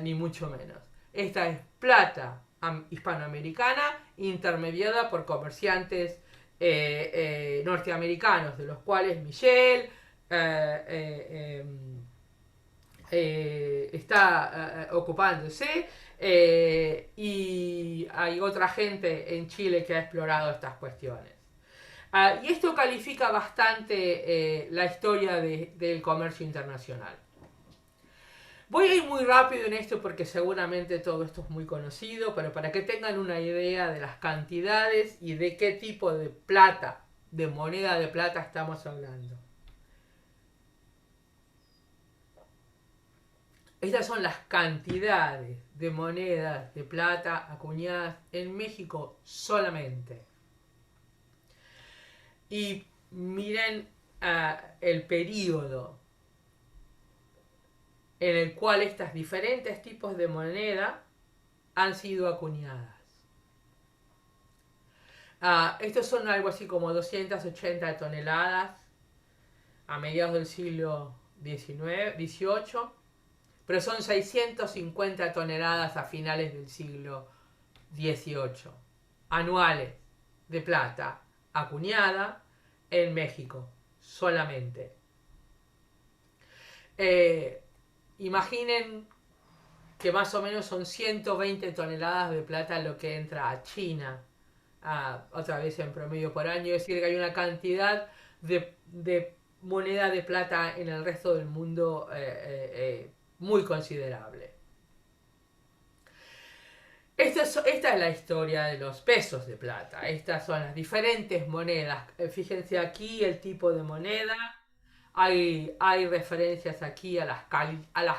ni mucho menos. Esta es plata hispanoamericana intermediada por comerciantes norteamericanos, de los cuales Michel está ocupándose, y hay otra gente en Chile que ha explorado estas cuestiones. Y esto califica bastante la historia del comercio internacional. Voy a ir muy rápido en esto porque seguramente todo esto es muy conocido, pero para que tengan una idea de las cantidades y de qué tipo de plata, de moneda de plata estamos hablando. Estas son las cantidades de monedas de plata acuñadas en México solamente. Y miren el periodo en el cual estos diferentes tipos de moneda han sido acuñadas. Estos son algo así como 280 toneladas a mediados del siglo XVIII, pero son 650 toneladas a finales del siglo XVIII, anuales, de plata acuñada en México solamente. Imaginen que más o menos son 120 toneladas de plata lo que entra a China, otra vez en promedio por año. Es decir, que hay una cantidad de moneda de plata en el resto del mundo muy considerable. Esta es la historia de los pesos de plata. Estas son las diferentes monedas. Fíjense aquí el tipo de moneda. Hay referencias aquí a las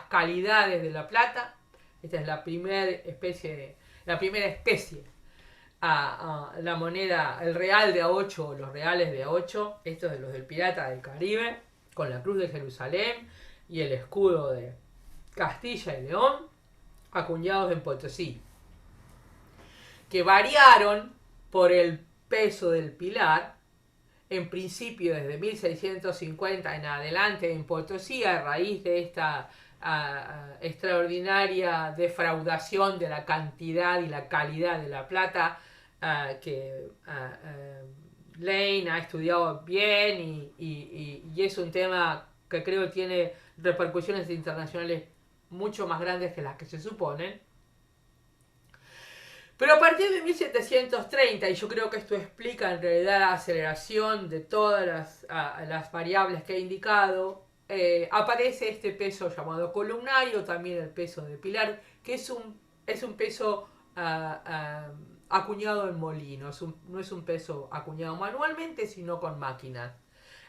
calidades de la plata. Esta es la primera especie. La moneda, el real de A8, los reales de A8. Estos de los del Pirata del Caribe, con la cruz de Jerusalén y el escudo de Castilla y León, acuñados en Potosí, que variaron por el peso del pilar, en principio desde 1650 en adelante en Potosí, a raíz de esta extraordinaria defraudación de la cantidad y la calidad de la plata, que Lane ha estudiado bien, y es un tema que creo tiene repercusiones internacionales mucho más grandes que las que se suponen. Pero a partir de 1730, y yo creo que esto explica en realidad la aceleración de todas las variables que he indicado, aparece este peso llamado columnario, también el peso de pilar, que es un peso acuñado en molino, no es un peso acuñado manualmente, sino con máquinas.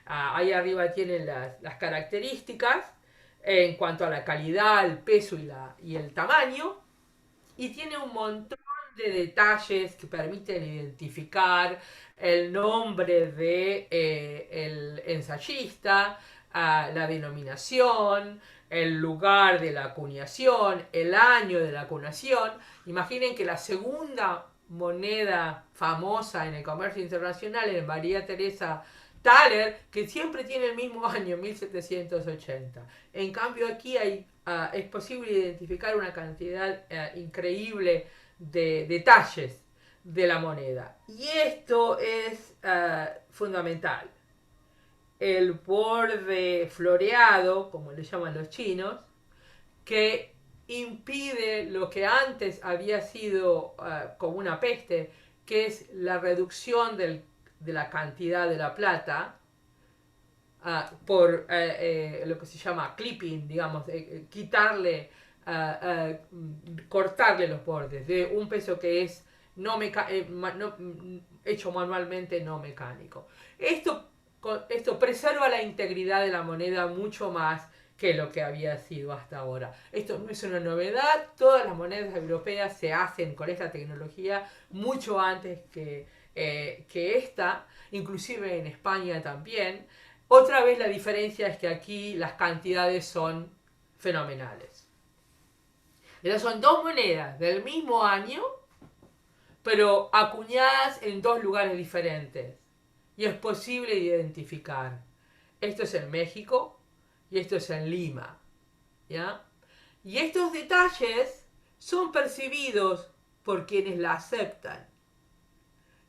Ahí arriba tienen las características en cuanto a la calidad, el peso y el tamaño, y tiene un montón de detalles que permiten identificar el nombre de el ensayista, la denominación, el lugar de la acuñación, el año de la acuñación. Imaginen que la segunda moneda famosa en el comercio internacional es María Teresa Thaler, que siempre tiene el mismo año, 1780. En cambio aquí es posible identificar una cantidad increíble de detalles de la moneda. Y esto es fundamental. El borde floreado, como le llaman los chinos, que impide lo que antes había sido como una peste, que es la reducción de la cantidad de la plata por lo que se llama clipping, digamos, quitarle, cortarle los bordes de un peso que es hecho manualmente, no mecánico. Esto preserva la integridad de la moneda mucho más que lo que había sido hasta ahora. Esto no es una novedad, todas las monedas europeas se hacen con esta tecnología mucho antes que esta, inclusive en España también. Otra vez la diferencia es que aquí las cantidades son fenomenales. Estas son dos monedas del mismo año, pero acuñadas en dos lugares diferentes. Y es posible identificar. Esto es en México y esto es en Lima. ¿Ya? Y estos detalles son percibidos por quienes la aceptan.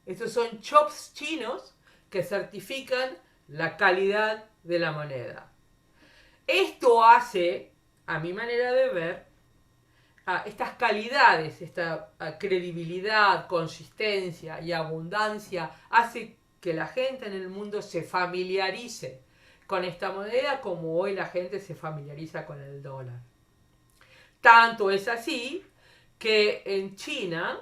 Estos son chops chinos que certifican la calidad de la moneda. Esto hace, a mi manera de ver, estas calidades, esta credibilidad, consistencia y abundancia, hace que la gente en el mundo se familiarice con esta moneda como hoy la gente se familiariza con el dólar. Tanto es así que en China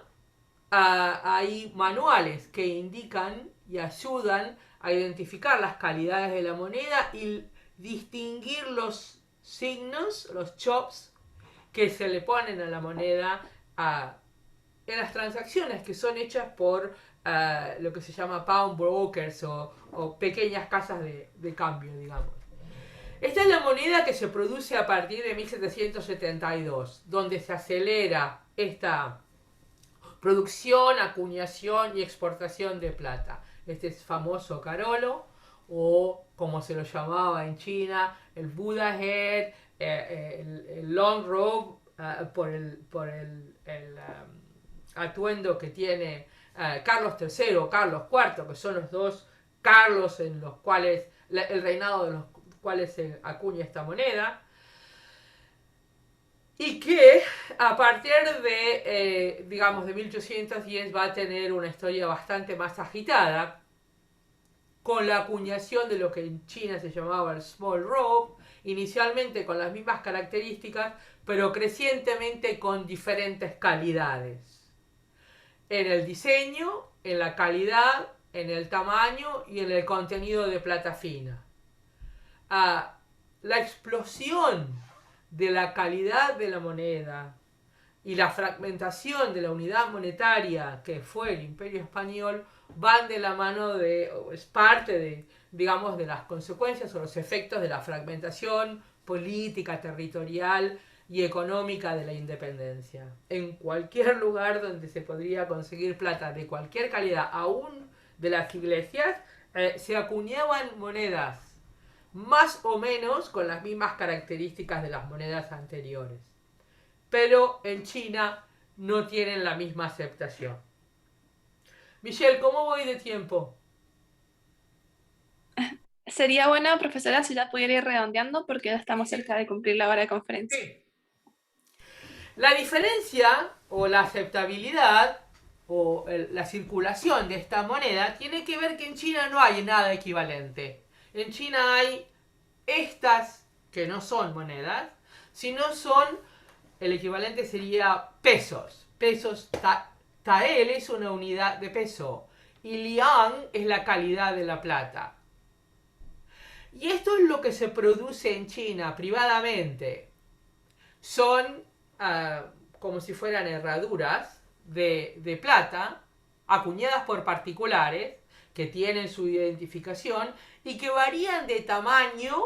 hay manuales que indican y ayudan a identificar las calidades de la moneda y distinguir los signos, los chops que se le ponen a la moneda en las transacciones que son hechas por lo que se llama pawn brokers o pequeñas casas de cambio, digamos. Esta es la moneda que se produce a partir de 1772, donde se acelera esta producción, acuñación y exportación de plata. Este es famoso Carolo, o como se lo llamaba en China, el Buddha Head, el Long Robe, por el atuendo que tiene Carlos III o Carlos IV, que son los dos Carlos en los cuales, el reinado de los cuales se acuña esta moneda. Y que a partir de, digamos, de 1810 va a tener una historia bastante más agitada, con la acuñación de lo que en China se llamaba el Small Robe, inicialmente con las mismas características, pero crecientemente con diferentes calidades. En el diseño, en la calidad, en el tamaño y en el contenido de plata fina. La explosión de la calidad de la moneda y la fragmentación de la unidad monetaria que fue el Imperio Español van de la mano es parte de, digamos, de las consecuencias o los efectos de la fragmentación política, territorial y económica de la independencia. En cualquier lugar donde se podría conseguir plata de cualquier calidad, aún de las iglesias, se acuñaban monedas más o menos con las mismas características de las monedas anteriores. Pero en China no tienen la misma aceptación. Michelle, ¿cómo voy de tiempo? Sería bueno, profesora, si ya pudiera ir redondeando porque ya estamos cerca de cumplir la hora de conferencia. Sí. La diferencia o la aceptabilidad o la circulación de esta moneda tiene que ver que en China no hay nada equivalente. En China hay estas que no son monedas, sino son, el equivalente sería pesos. Pesos, tael es una unidad de peso y liang es la calidad de la plata. Y esto es lo que se produce en China privadamente. Son como si fueran herraduras de plata acuñadas por particulares que tienen su identificación y que varían de tamaño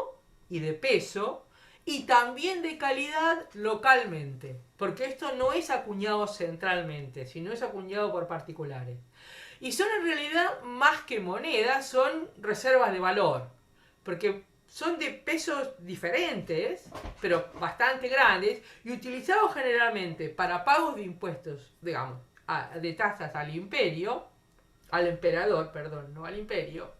y de peso y también de calidad localmente, porque esto no es acuñado centralmente, sino es acuñado por particulares. Y son en realidad más que monedas, son reservas de valor, porque son de pesos diferentes, pero bastante grandes, y utilizados generalmente para pagos de impuestos, digamos, de tasas al imperio, al emperador, perdón, no al imperio,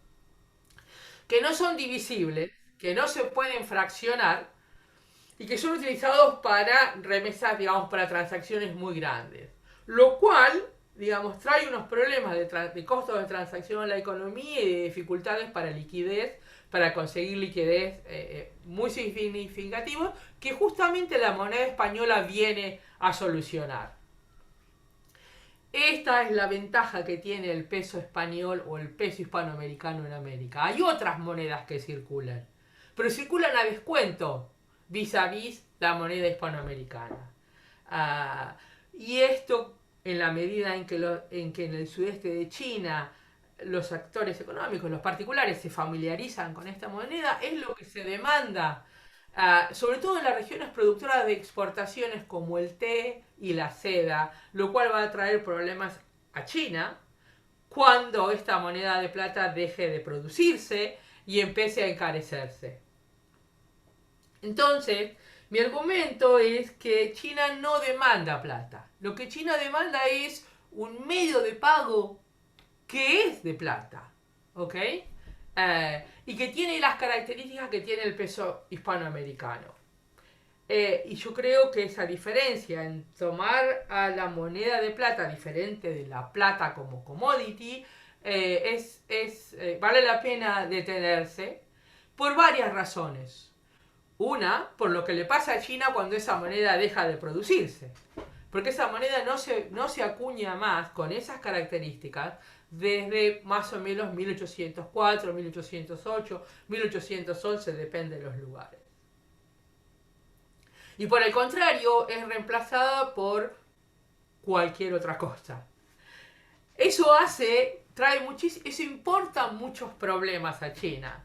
que no son divisibles, que no se pueden fraccionar, y que son utilizados para remesas, digamos, para transacciones muy grandes. Lo cual, digamos, trae unos problemas de costos de transacción en la economía y de dificultades para liquidez, para conseguir liquidez muy significativos, que justamente la moneda española viene a solucionar. Esta es la ventaja que tiene el peso español o el peso hispanoamericano en América. Hay otras monedas que circulan, pero circulan a descuento vis a vis la moneda hispanoamericana. Y esto, en la medida en que en el sudeste de China los actores económicos, los particulares, se familiarizan con esta moneda, es lo que se demanda, sobre todo en las regiones productoras de exportaciones como el té y la seda, lo cual va a traer problemas a China cuando esta moneda de plata deje de producirse y empiece a encarecerse. Entonces, mi argumento es que China no demanda plata. Lo que China demanda es un medio de pago que es de plata, ¿ok? Y que tiene las características que tiene el peso hispanoamericano. Y yo creo que esa diferencia en tomar a la moneda de plata diferente de la plata como commodity vale la pena detenerse por varias razones. Una, por lo que le pasa a China cuando esa moneda deja de producirse. Porque esa moneda no se acuña más con esas características desde más o menos 1804, 1808, 1811, depende de los lugares. Y por el contrario, es reemplazada por cualquier otra cosa. Eso eso importa muchos problemas a China.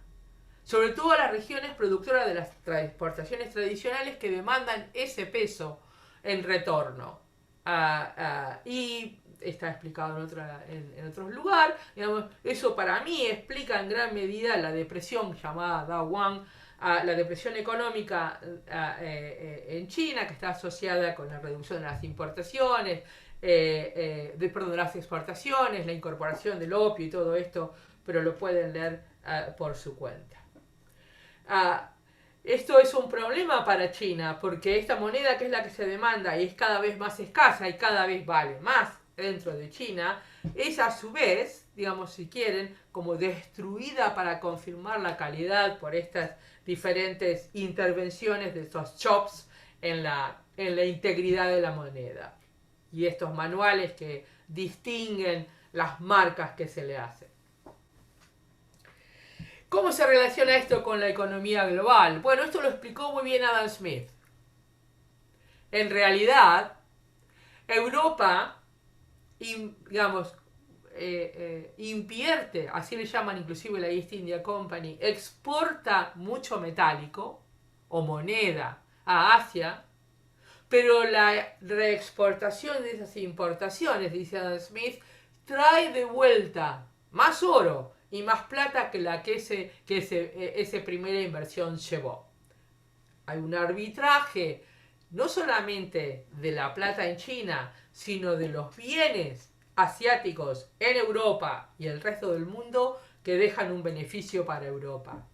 Sobre todo a las regiones productoras de las exportaciones tradicionales que demandan ese peso en retorno. Y está explicado en otros lugares. Eso para mí explica en gran medida la depresión llamada Dawan, la depresión económica en China, que está asociada con la reducción de las importaciones, de las exportaciones, la incorporación del opio y todo esto, pero lo pueden leer por su cuenta. Esto es un problema para China, porque esta moneda, que es la que se demanda y es cada vez más escasa y cada vez vale más dentro de China, es a su vez, digamos, si quieren, como destruida para confirmar la calidad por estas diferentes intervenciones de estos chops en la integridad de la moneda y estos manuales que distinguen las marcas que se le hacen. ¿Cómo se relaciona esto con la economía global? Bueno, esto lo explicó muy bien Adam Smith. En realidad, Europa, invierte, así le llaman inclusive la East India Company, exporta mucho metálico o moneda a Asia, pero la reexportación de esas importaciones, dice Adam Smith, trae de vuelta más oro y más plata que esa primera inversión llevó. Hay un arbitraje no solamente de la plata en China, sino de los bienes asiáticos en Europa y el resto del mundo que dejan un beneficio para Europa.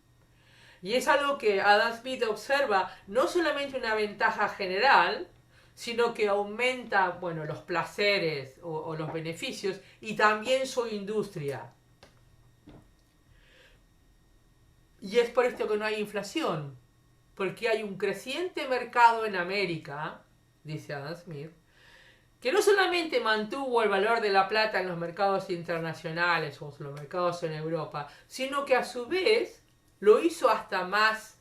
Y es algo que Adam Smith observa, no solamente una ventaja general, sino que aumenta, bueno, los placeres o los beneficios y también su industria. Y es por esto que no hay inflación, porque hay un creciente mercado en América, dice Adam Smith, que no solamente mantuvo el valor de la plata en los mercados internacionales o los mercados en Europa, sino que a su vez lo hizo hasta más,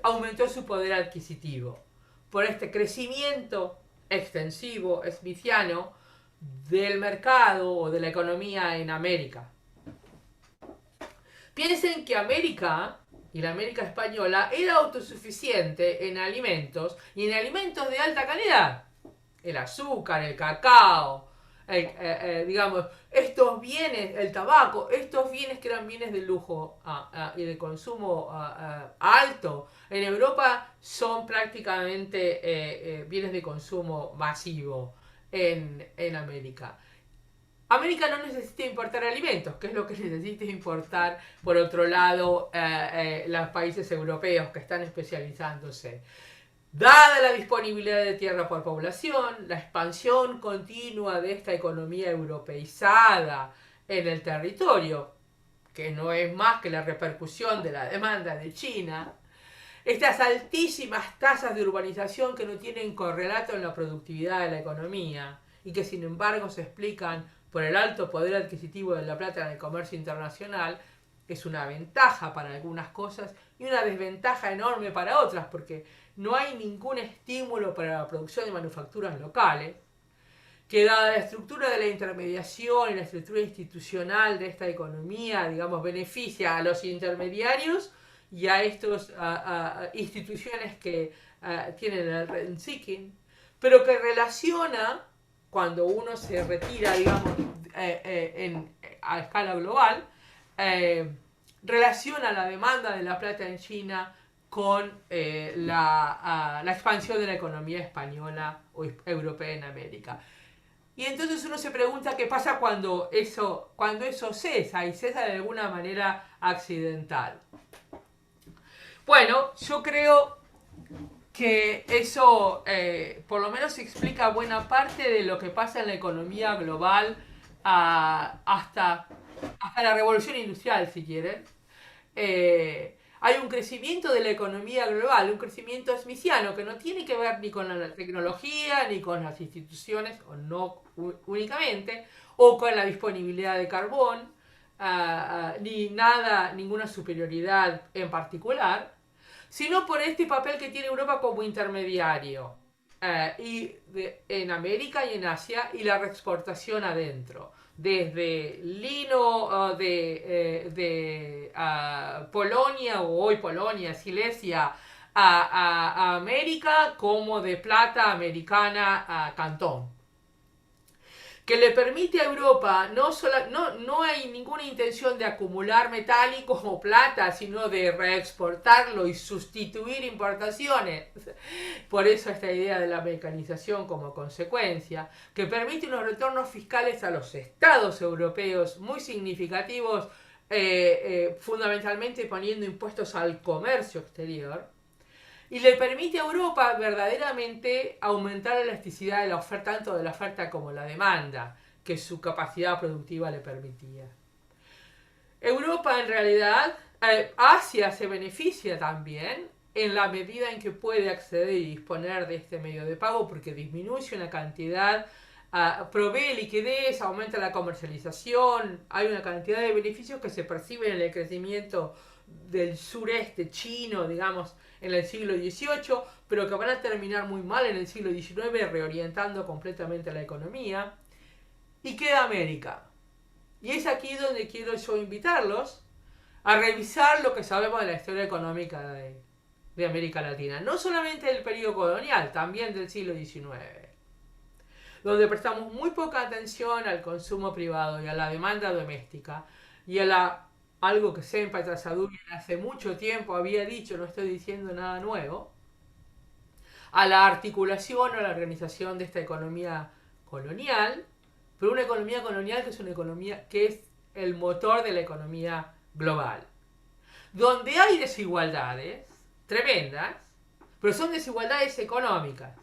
aumentó su poder adquisitivo por este crecimiento extensivo, smithiano, del mercado o de la economía en América. Piensen que América y la América española era autosuficiente en alimentos y en alimentos de alta calidad. El azúcar, el cacao, digamos, estos bienes, el tabaco, estos bienes que eran bienes de lujo y de consumo alto, en Europa son prácticamente bienes de consumo masivo en América. América no necesita importar alimentos, que es lo que necesita importar, por otro lado, los países europeos que están especializándose. Dada la disponibilidad de tierra por población, la expansión continua de esta economía europeizada en el territorio, que no es más que la repercusión de la demanda de China, estas altísimas tasas de urbanización que no tienen correlato en la productividad de la economía y que sin embargo se explican por el alto poder adquisitivo de la plata en el comercio internacional, es una ventaja para algunas cosas y una desventaja enorme para otras, porque no hay ningún estímulo para la producción de manufacturas locales, que dada la estructura de la intermediación y la estructura institucional de esta economía, digamos, beneficia a los intermediarios y a estas instituciones que tienen el rent-seeking, pero que relaciona, cuando uno se retira, digamos, a escala global, relaciona la demanda de la plata en China con la expansión de la economía española o europea en América. Y entonces uno se pregunta qué pasa cuando eso cesa, y cesa de alguna manera accidental. Bueno, yo creo que eso por lo menos explica buena parte de lo que pasa en la economía global hasta la revolución industrial, si quieren. Hay un crecimiento de la economía global, un crecimiento smithiano que no tiene que ver ni con la tecnología, ni con las instituciones, o no únicamente, o con la disponibilidad de carbón, ni ninguna superioridad en particular, sino por este papel que tiene Europa como intermediario en América y en Asia, y la reexportación adentro. Desde lino de Polonia, o hoy Polonia, Silesia, a América, como de plata americana a Cantón, que le permite a Europa, no hay ninguna intención de acumular metálicos o plata, sino de reexportarlo y sustituir importaciones. Por eso esta idea de la mecanización como consecuencia, que permite unos retornos fiscales a los estados europeos muy significativos, fundamentalmente poniendo impuestos al comercio exterior, y le permite a Europa verdaderamente aumentar la elasticidad de la oferta, tanto de la oferta como la demanda, que su capacidad productiva le permitía. Europa, en realidad, Asia se beneficia también en la medida en que puede acceder y disponer de este medio de pago, porque disminuye una cantidad, provee liquidez, aumenta la comercialización, hay una cantidad de beneficios que se perciben en el crecimiento del sureste chino, digamos, en el siglo XVIII, pero que van a terminar muy mal en el siglo XIX, reorientando completamente la economía. Y queda América. Y es aquí donde quiero yo invitarlos a revisar lo que sabemos de la historia económica de América Latina. No solamente del periodo colonial, también del siglo XIX, donde prestamos muy poca atención al consumo privado y a la demanda doméstica, y a algo que Senpa Trasadurian hace mucho tiempo había dicho, no estoy diciendo nada nuevo, a la articulación o a la organización de esta economía colonial, pero una economía colonial que es una economía que es el motor de la economía global, donde hay desigualdades tremendas, pero son desigualdades económicas,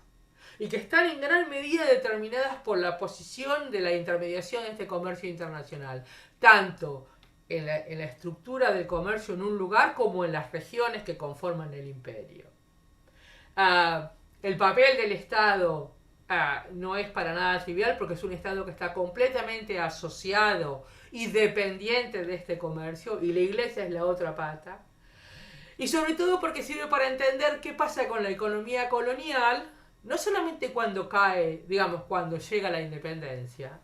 y que están en gran medida determinadas por la posición de la intermediación de este comercio internacional, tanto en la estructura del comercio en un lugar como en las regiones que conforman el imperio. Ah, el papel del Estado no es para nada trivial porque es un Estado que está completamente asociado y dependiente de este comercio y la Iglesia es la otra pata. Y sobre todo porque sirve para entender qué pasa con la economía colonial, no solamente cuando cae, digamos, cuando llega la independencia,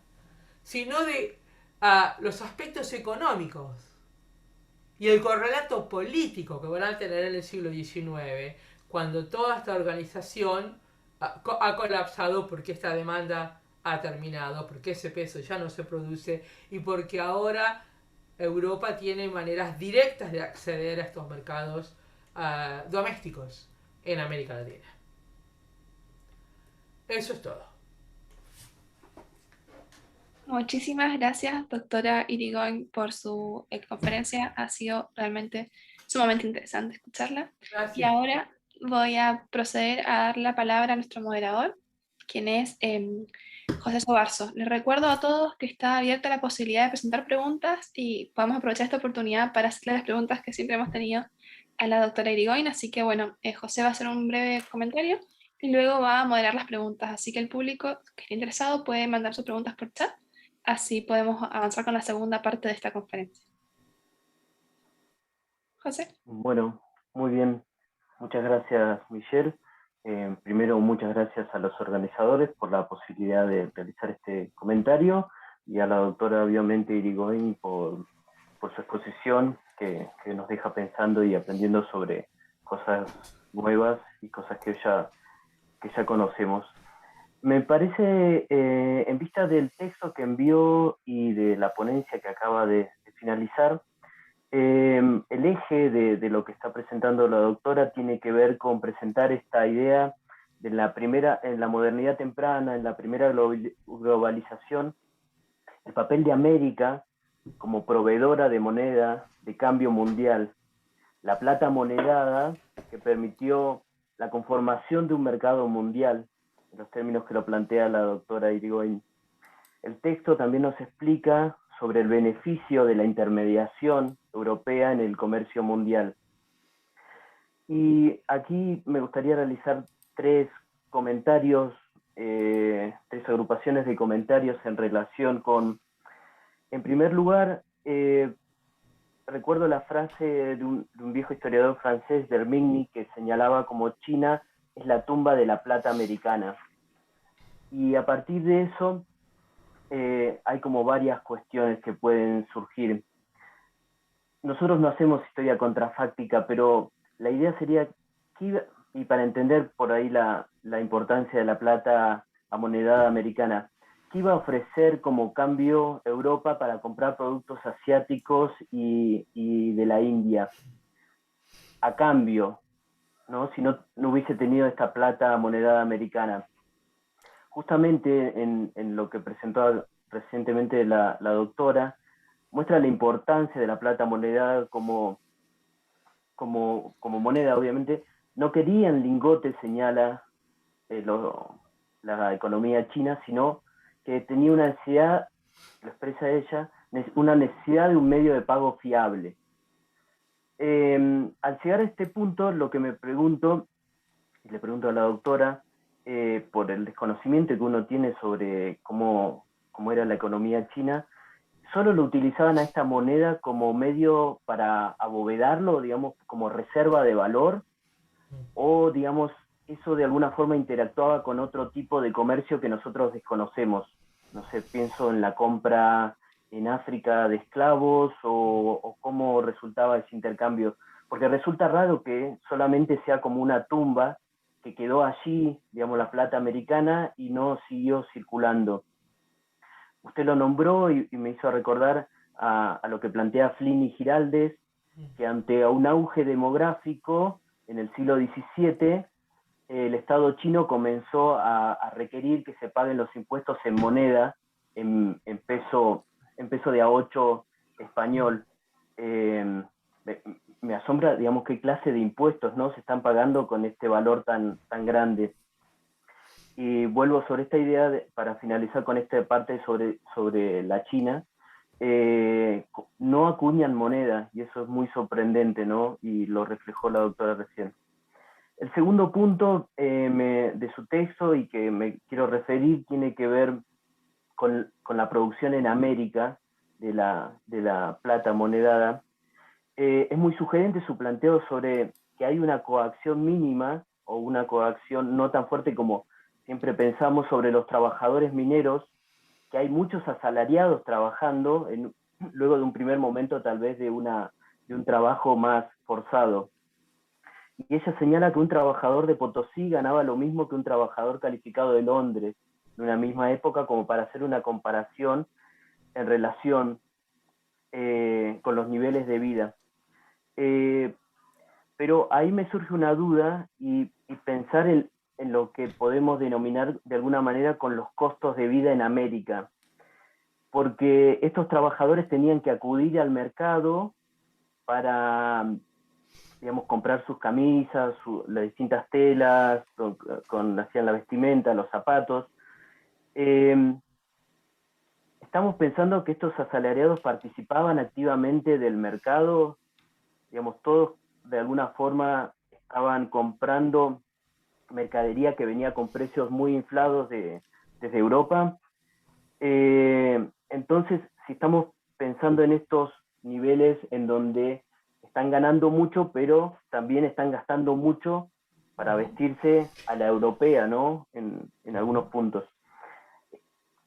sino de los aspectos económicos y el correlato político que van a tener en el siglo XIX, cuando toda esta organización ha colapsado porque esta demanda ha terminado, porque ese peso ya no se produce y porque ahora Europa tiene maneras directas de acceder a estos mercados domésticos en América Latina. Eso es todo. Muchísimas gracias, doctora Irigoyen, por su conferencia. Ha sido realmente sumamente interesante escucharla. Y Gracias. ahora voy a proceder a dar la palabra a nuestro moderador, quien es José Sobarzo. Les recuerdo a todos que está abierta la posibilidad de presentar preguntas y podemos aprovechar esta oportunidad para hacerle las preguntas que siempre hemos tenido a la doctora Irigoyen. Así que bueno, José va a hacer un breve comentario y luego va a moderar las preguntas. Así que el público que esté interesado puede mandar sus preguntas por chat. Así podemos avanzar con la segunda parte de esta conferencia. José. Bueno, muy bien. Muchas gracias, Michelle. Primero, muchas gracias a los organizadores por la posibilidad de realizar este comentario y a la doctora, obviamente, Irigoyen por su exposición que nos deja pensando y aprendiendo sobre cosas nuevas y cosas que ya conocemos. Me parece, en vista del texto que envió y de la ponencia que acaba de finalizar, el eje de lo que está presentando la doctora tiene que ver con presentar esta idea de en la modernidad temprana, en la primera globalización, el papel de América como proveedora de moneda de cambio mundial, la plata monedada que permitió la conformación de un mercado mundial, en los términos que lo plantea la doctora Irigoyen. El texto también nos explica sobre el beneficio de la intermediación europea en el comercio mundial. Y aquí me gustaría realizar tres comentarios, tres agrupaciones de comentarios en relación con, en primer lugar, recuerdo la frase de un viejo historiador francés, D'Hermigny, que señalaba como China es la tumba de la plata americana. Y a partir de eso, hay como varias cuestiones que pueden surgir. Nosotros no hacemos historia contrafáctica, pero la idea sería, y para entender por ahí la importancia de la plata amonedada americana, ¿qué iba a ofrecer como cambio Europa para comprar productos asiáticos y de la India? A cambio, ¿no? Si no hubiese tenido esta plata amonedada americana. Justamente en lo que presentó recientemente la doctora, muestra la importancia de la plata moneda como moneda, obviamente. No querían lingotes, señala la economía china, sino que tenía una necesidad, lo expresa ella, una necesidad de un medio de pago fiable. Al llegar a este punto, lo que me pregunto, y le pregunto a la doctora, por el desconocimiento que uno tiene sobre cómo era la economía china, solo lo utilizaban a esta moneda como medio para abovedarlo, digamos, como reserva de valor, o, digamos, eso de alguna forma interactuaba con otro tipo de comercio que nosotros desconocemos. No sé, pienso en la compra en África de esclavos o cómo resultaba ese intercambio. Porque resulta raro que solamente sea como una tumba que quedó allí, digamos, la plata americana y no siguió circulando. Usted lo nombró y me hizo recordar a lo que plantea Flynn y Giraldes, que ante un auge demográfico en el siglo XVII, el Estado chino comenzó a requerir que se paguen los impuestos en moneda, en peso de A8 español. Me asombra, digamos, qué clase de impuestos, ¿no?, se están pagando con este valor tan grande. Y vuelvo sobre esta idea para finalizar con esta parte sobre la China. no acuñan moneda, y eso es muy sorprendente, ¿no? Y lo reflejó la doctora recién. El segundo punto de su texto y que me quiero referir tiene que ver con la producción en América de la plata monedada. Es muy sugerente su planteo sobre que hay una coacción mínima o una coacción no tan fuerte como siempre pensamos sobre los trabajadores mineros, que hay muchos asalariados trabajando luego de un primer momento tal vez de un trabajo más forzado. Y ella señala que un trabajador de Potosí ganaba lo mismo que un trabajador calificado de Londres en una misma época, como para hacer una comparación en relación con los niveles de vida. Pero ahí me surge una duda y pensar en lo que podemos denominar de alguna manera con los costos de vida en América, porque estos trabajadores tenían que acudir al mercado para, digamos, comprar sus camisas, las distintas telas, hacían la vestimenta, los zapatos. Estamos pensando que estos asalariados participaban activamente del mercado, digamos, todos de alguna forma estaban comprando mercadería que venía con precios muy inflados desde Europa. Entonces, si estamos pensando en estos niveles en donde están ganando mucho, pero también están gastando mucho para vestirse a la europea, ¿no? En algunos puntos.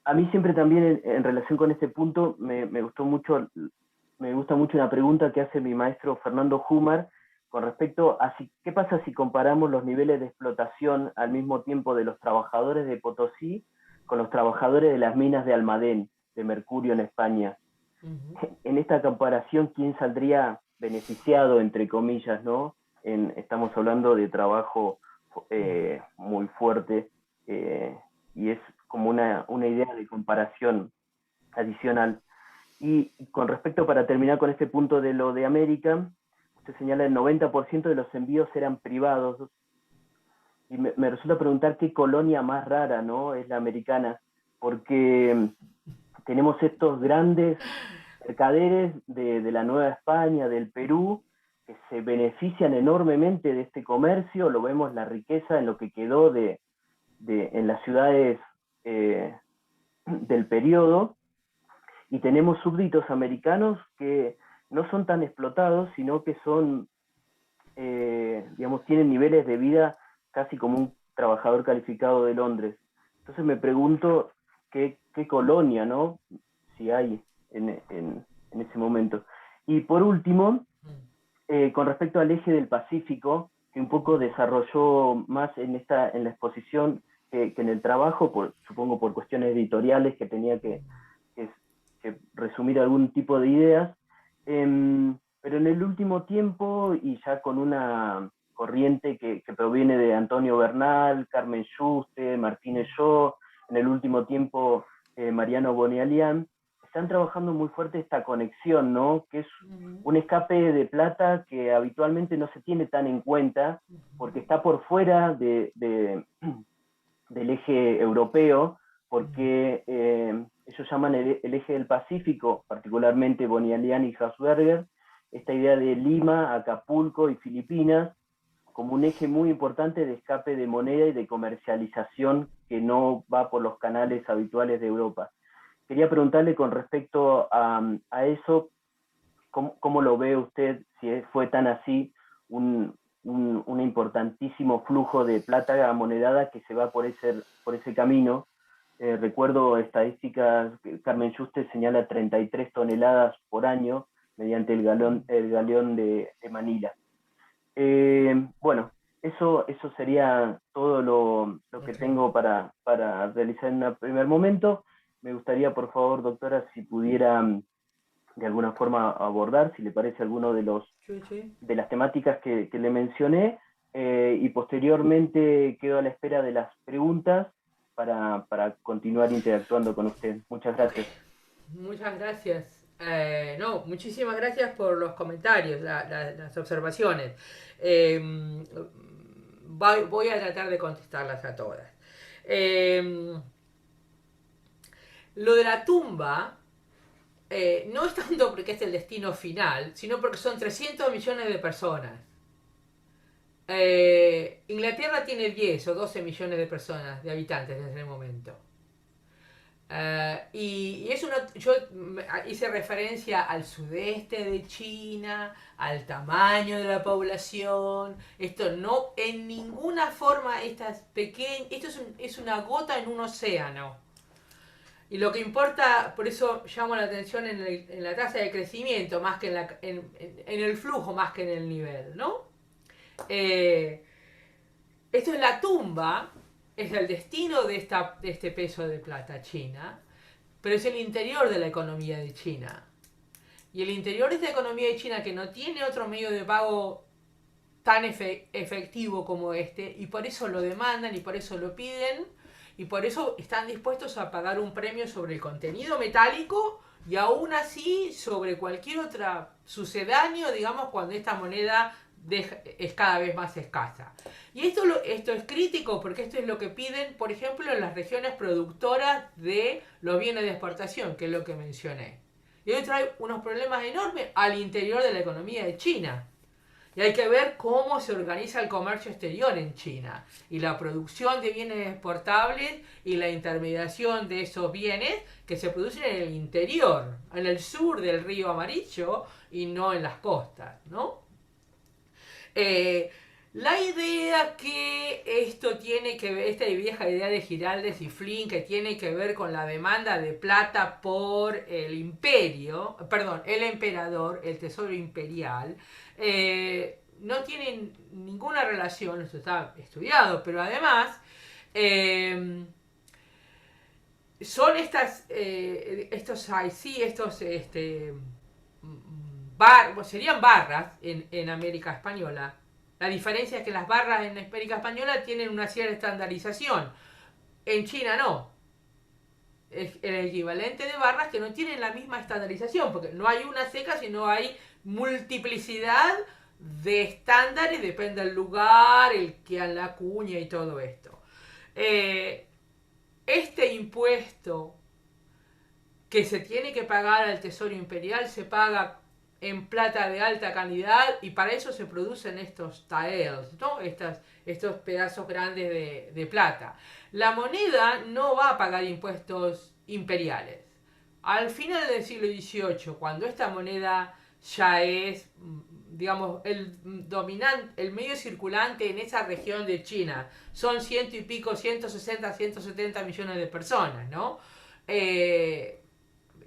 A mí siempre también en relación con este punto me gusta mucho una pregunta que hace mi maestro Fernando Humar con respecto a qué pasa si comparamos los niveles de explotación al mismo tiempo de los trabajadores de Potosí con los trabajadores de las minas de Almadén, de mercurio en España. En esta comparación, ¿quién saldría beneficiado, entre comillas, ¿no? Estamos hablando de trabajo muy fuerte y es como una idea de comparación adicional. Y con respecto, para terminar con este punto de lo de América, usted señala el 90% de los envíos eran privados. Y me resulta preguntar qué colonia más rara, ¿no? Es la americana, porque tenemos estos grandes mercaderes de la Nueva España, del Perú, que se benefician enormemente de este comercio, lo vemos la riqueza en lo que quedó en las ciudades del periodo, y tenemos súbditos americanos que no son tan explotados, sino que son, digamos, tienen niveles de vida casi como un trabajador calificado de Londres. Entonces me pregunto qué colonia, ¿no? Si hay en ese momento. Y por último, con respecto al eje del Pacífico, que un poco desarrolló más en la exposición que en el trabajo, supongo por cuestiones editoriales que tenía que resumir algún tipo de ideas, pero en el último tiempo, y ya con una corriente que proviene de Antonio Bernal, Carmen Yuste, Martínez Yo, en el último tiempo Mariano Bonialian, están trabajando muy fuerte esta conexión, ¿no? Que es un escape de plata que habitualmente no se tiene tan en cuenta, porque está por fuera del eje europeo, porque ellos llaman el eje del Pacífico, particularmente Bonialian y Hausberger, esta idea de Lima, Acapulco y Filipinas, como un eje muy importante de escape de moneda y de comercialización que no va por los canales habituales de Europa. Quería preguntarle con respecto a eso, ¿cómo lo ve usted, si fue tan así un importantísimo flujo de plata monedada que se va por ese camino? Recuerdo estadísticas, Carmen Yuste señala 33 toneladas por año mediante el galeón de Manila. Bueno, eso sería todo lo que tengo para realizar en un primer momento. Me gustaría, por favor, doctora, si pudiera de alguna forma abordar, si le parece, alguno de las temáticas que le mencioné, y posteriormente quedo a la espera de las preguntas para continuar interactuando con usted. Muchas gracias. Muchas gracias. No, muchísimas gracias por los comentarios, las observaciones. Voy a tratar de contestarlas a todas. Lo de la tumba no es tanto porque es el destino final, sino porque son 300 millones de personas. Inglaterra tiene 10 o 12 millones de personas, de habitantes en ese momento. Y es yo hice referencia al sudeste de China, al tamaño de la población. Esto no, en ninguna forma, esto es una gota en un océano. Y lo que importa, por eso llamo la atención en la tasa de crecimiento, más que en el flujo, más que en el nivel, ¿no? Esto es la tumba, es el destino de este peso de plata china, pero es el interior de la economía de China. Y el interior de esta economía de China, que no tiene otro medio de pago tan efectivo como este, y por eso lo demandan, y por eso lo piden, y por eso están dispuestos a pagar un premio sobre el contenido metálico, y aún así sobre cualquier otra sucedáneo, digamos, cuando esta moneda es cada vez más escasa. Y esto es crítico porque esto es lo que piden, por ejemplo, en las regiones productoras de los bienes de exportación, que es lo que mencioné. Y hoy trae unos problemas enormes al interior de la economía de China. Y hay que ver cómo se organiza el comercio exterior en China. Y la producción de bienes exportables y la intermediación de esos bienes que se producen en el interior, en el sur del río Amarillo y no en las costas, ¿no? La idea que esto tiene que ver, esta vieja idea de Giraldes y Flynn, que tiene que ver con la demanda de plata por el imperio, perdón, el emperador, el tesoro imperial, no tiene ninguna relación, esto está estudiado, pero además son serían barras en América Española. La diferencia es que las barras en América Española tienen una cierta estandarización. En China no. Es el equivalente de barras que no tienen la misma estandarización, porque no hay una seca, sino hay multiplicidad de estándares, depende del lugar, el que a la cuña y todo esto. Este impuesto que se tiene que pagar al Tesoro Imperial se paga en plata de alta calidad y para eso se producen estos taels, ¿no? Estos pedazos grandes de plata. La moneda no va a pagar impuestos imperiales. Al final del siglo XVIII, cuando esta moneda ya es, digamos, el medio circulante en esa región de China, son 160, 170 millones de personas, ¿no?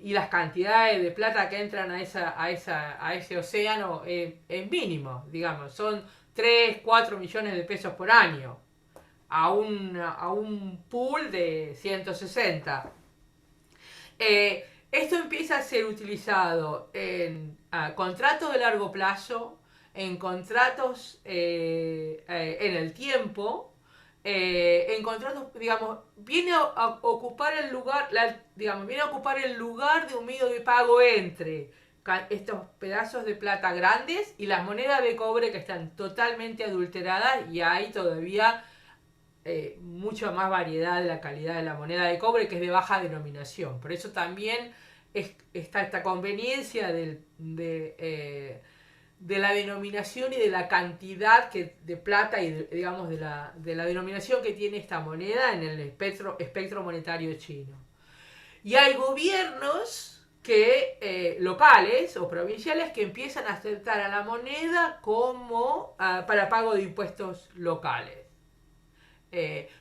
Y las cantidades de plata que entran a ese océano es mínimo, digamos, son 3, 4 millones de pesos por año a un pool de 160. Esto empieza a ser utilizado en contratos de largo plazo, en contratos en el tiempo, en contratos, digamos, viene a ocupar el lugar, viene a ocupar el lugar de un medio de pago entre estos pedazos de plata grandes y las monedas de cobre que están totalmente adulteradas y hay todavía mucha más variedad de la calidad de la moneda de cobre que es de baja denominación. Por eso también está esta conveniencia de la denominación y de la cantidad de plata y digamos de la denominación que tiene esta moneda en el espectro monetario chino. Y hay gobiernos locales o provinciales que empiezan a aceptar a la moneda como para pago de impuestos locales.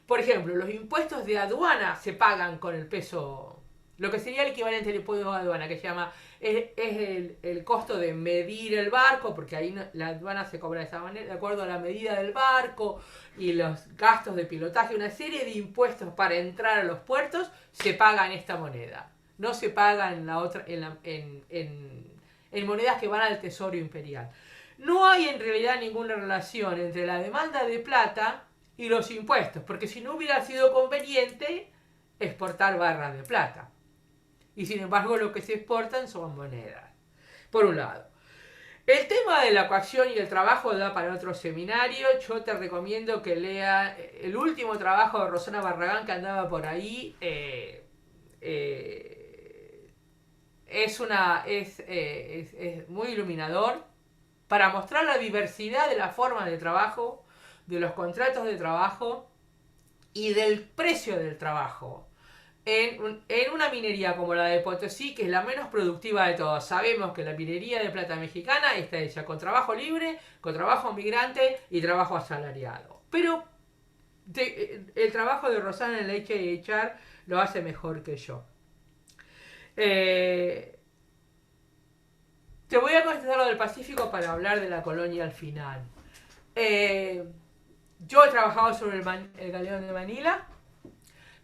Por ejemplo, los impuestos de aduana se pagan con el peso, lo que sería el equivalente al impuesto de aduana, que se llama, es el costo de medir el barco, porque ahí la aduana se cobra de esa manera, de acuerdo a la medida del barco y los gastos de pilotaje, una serie de impuestos para entrar a los puertos se pagan en esta moneda. No se paga en la otra, en monedas que van al Tesoro Imperial. No hay en realidad ninguna relación entre la demanda de plata y los impuestos, porque si no hubiera sido conveniente exportar barras de plata. Y sin embargo lo que se exportan son monedas. Por un lado. El tema de la coacción y el trabajo da para otro seminario. Yo te recomiendo que lea el último trabajo de Rosana Barragán que andaba por ahí. es muy iluminador para mostrar la diversidad de las formas de trabajo, de los contratos de trabajo y del precio del trabajo. En una minería como la de Potosí, que es la menos productiva de todas, sabemos que la minería de plata mexicana está hecha con trabajo libre, con trabajo migrante y trabajo asalariado. Pero el trabajo de Rosana en Leche y Echar lo hace mejor que yo. Te voy a contestar lo del Pacífico para hablar de la colonia al final. Yo he trabajado sobre el galeón de Manila.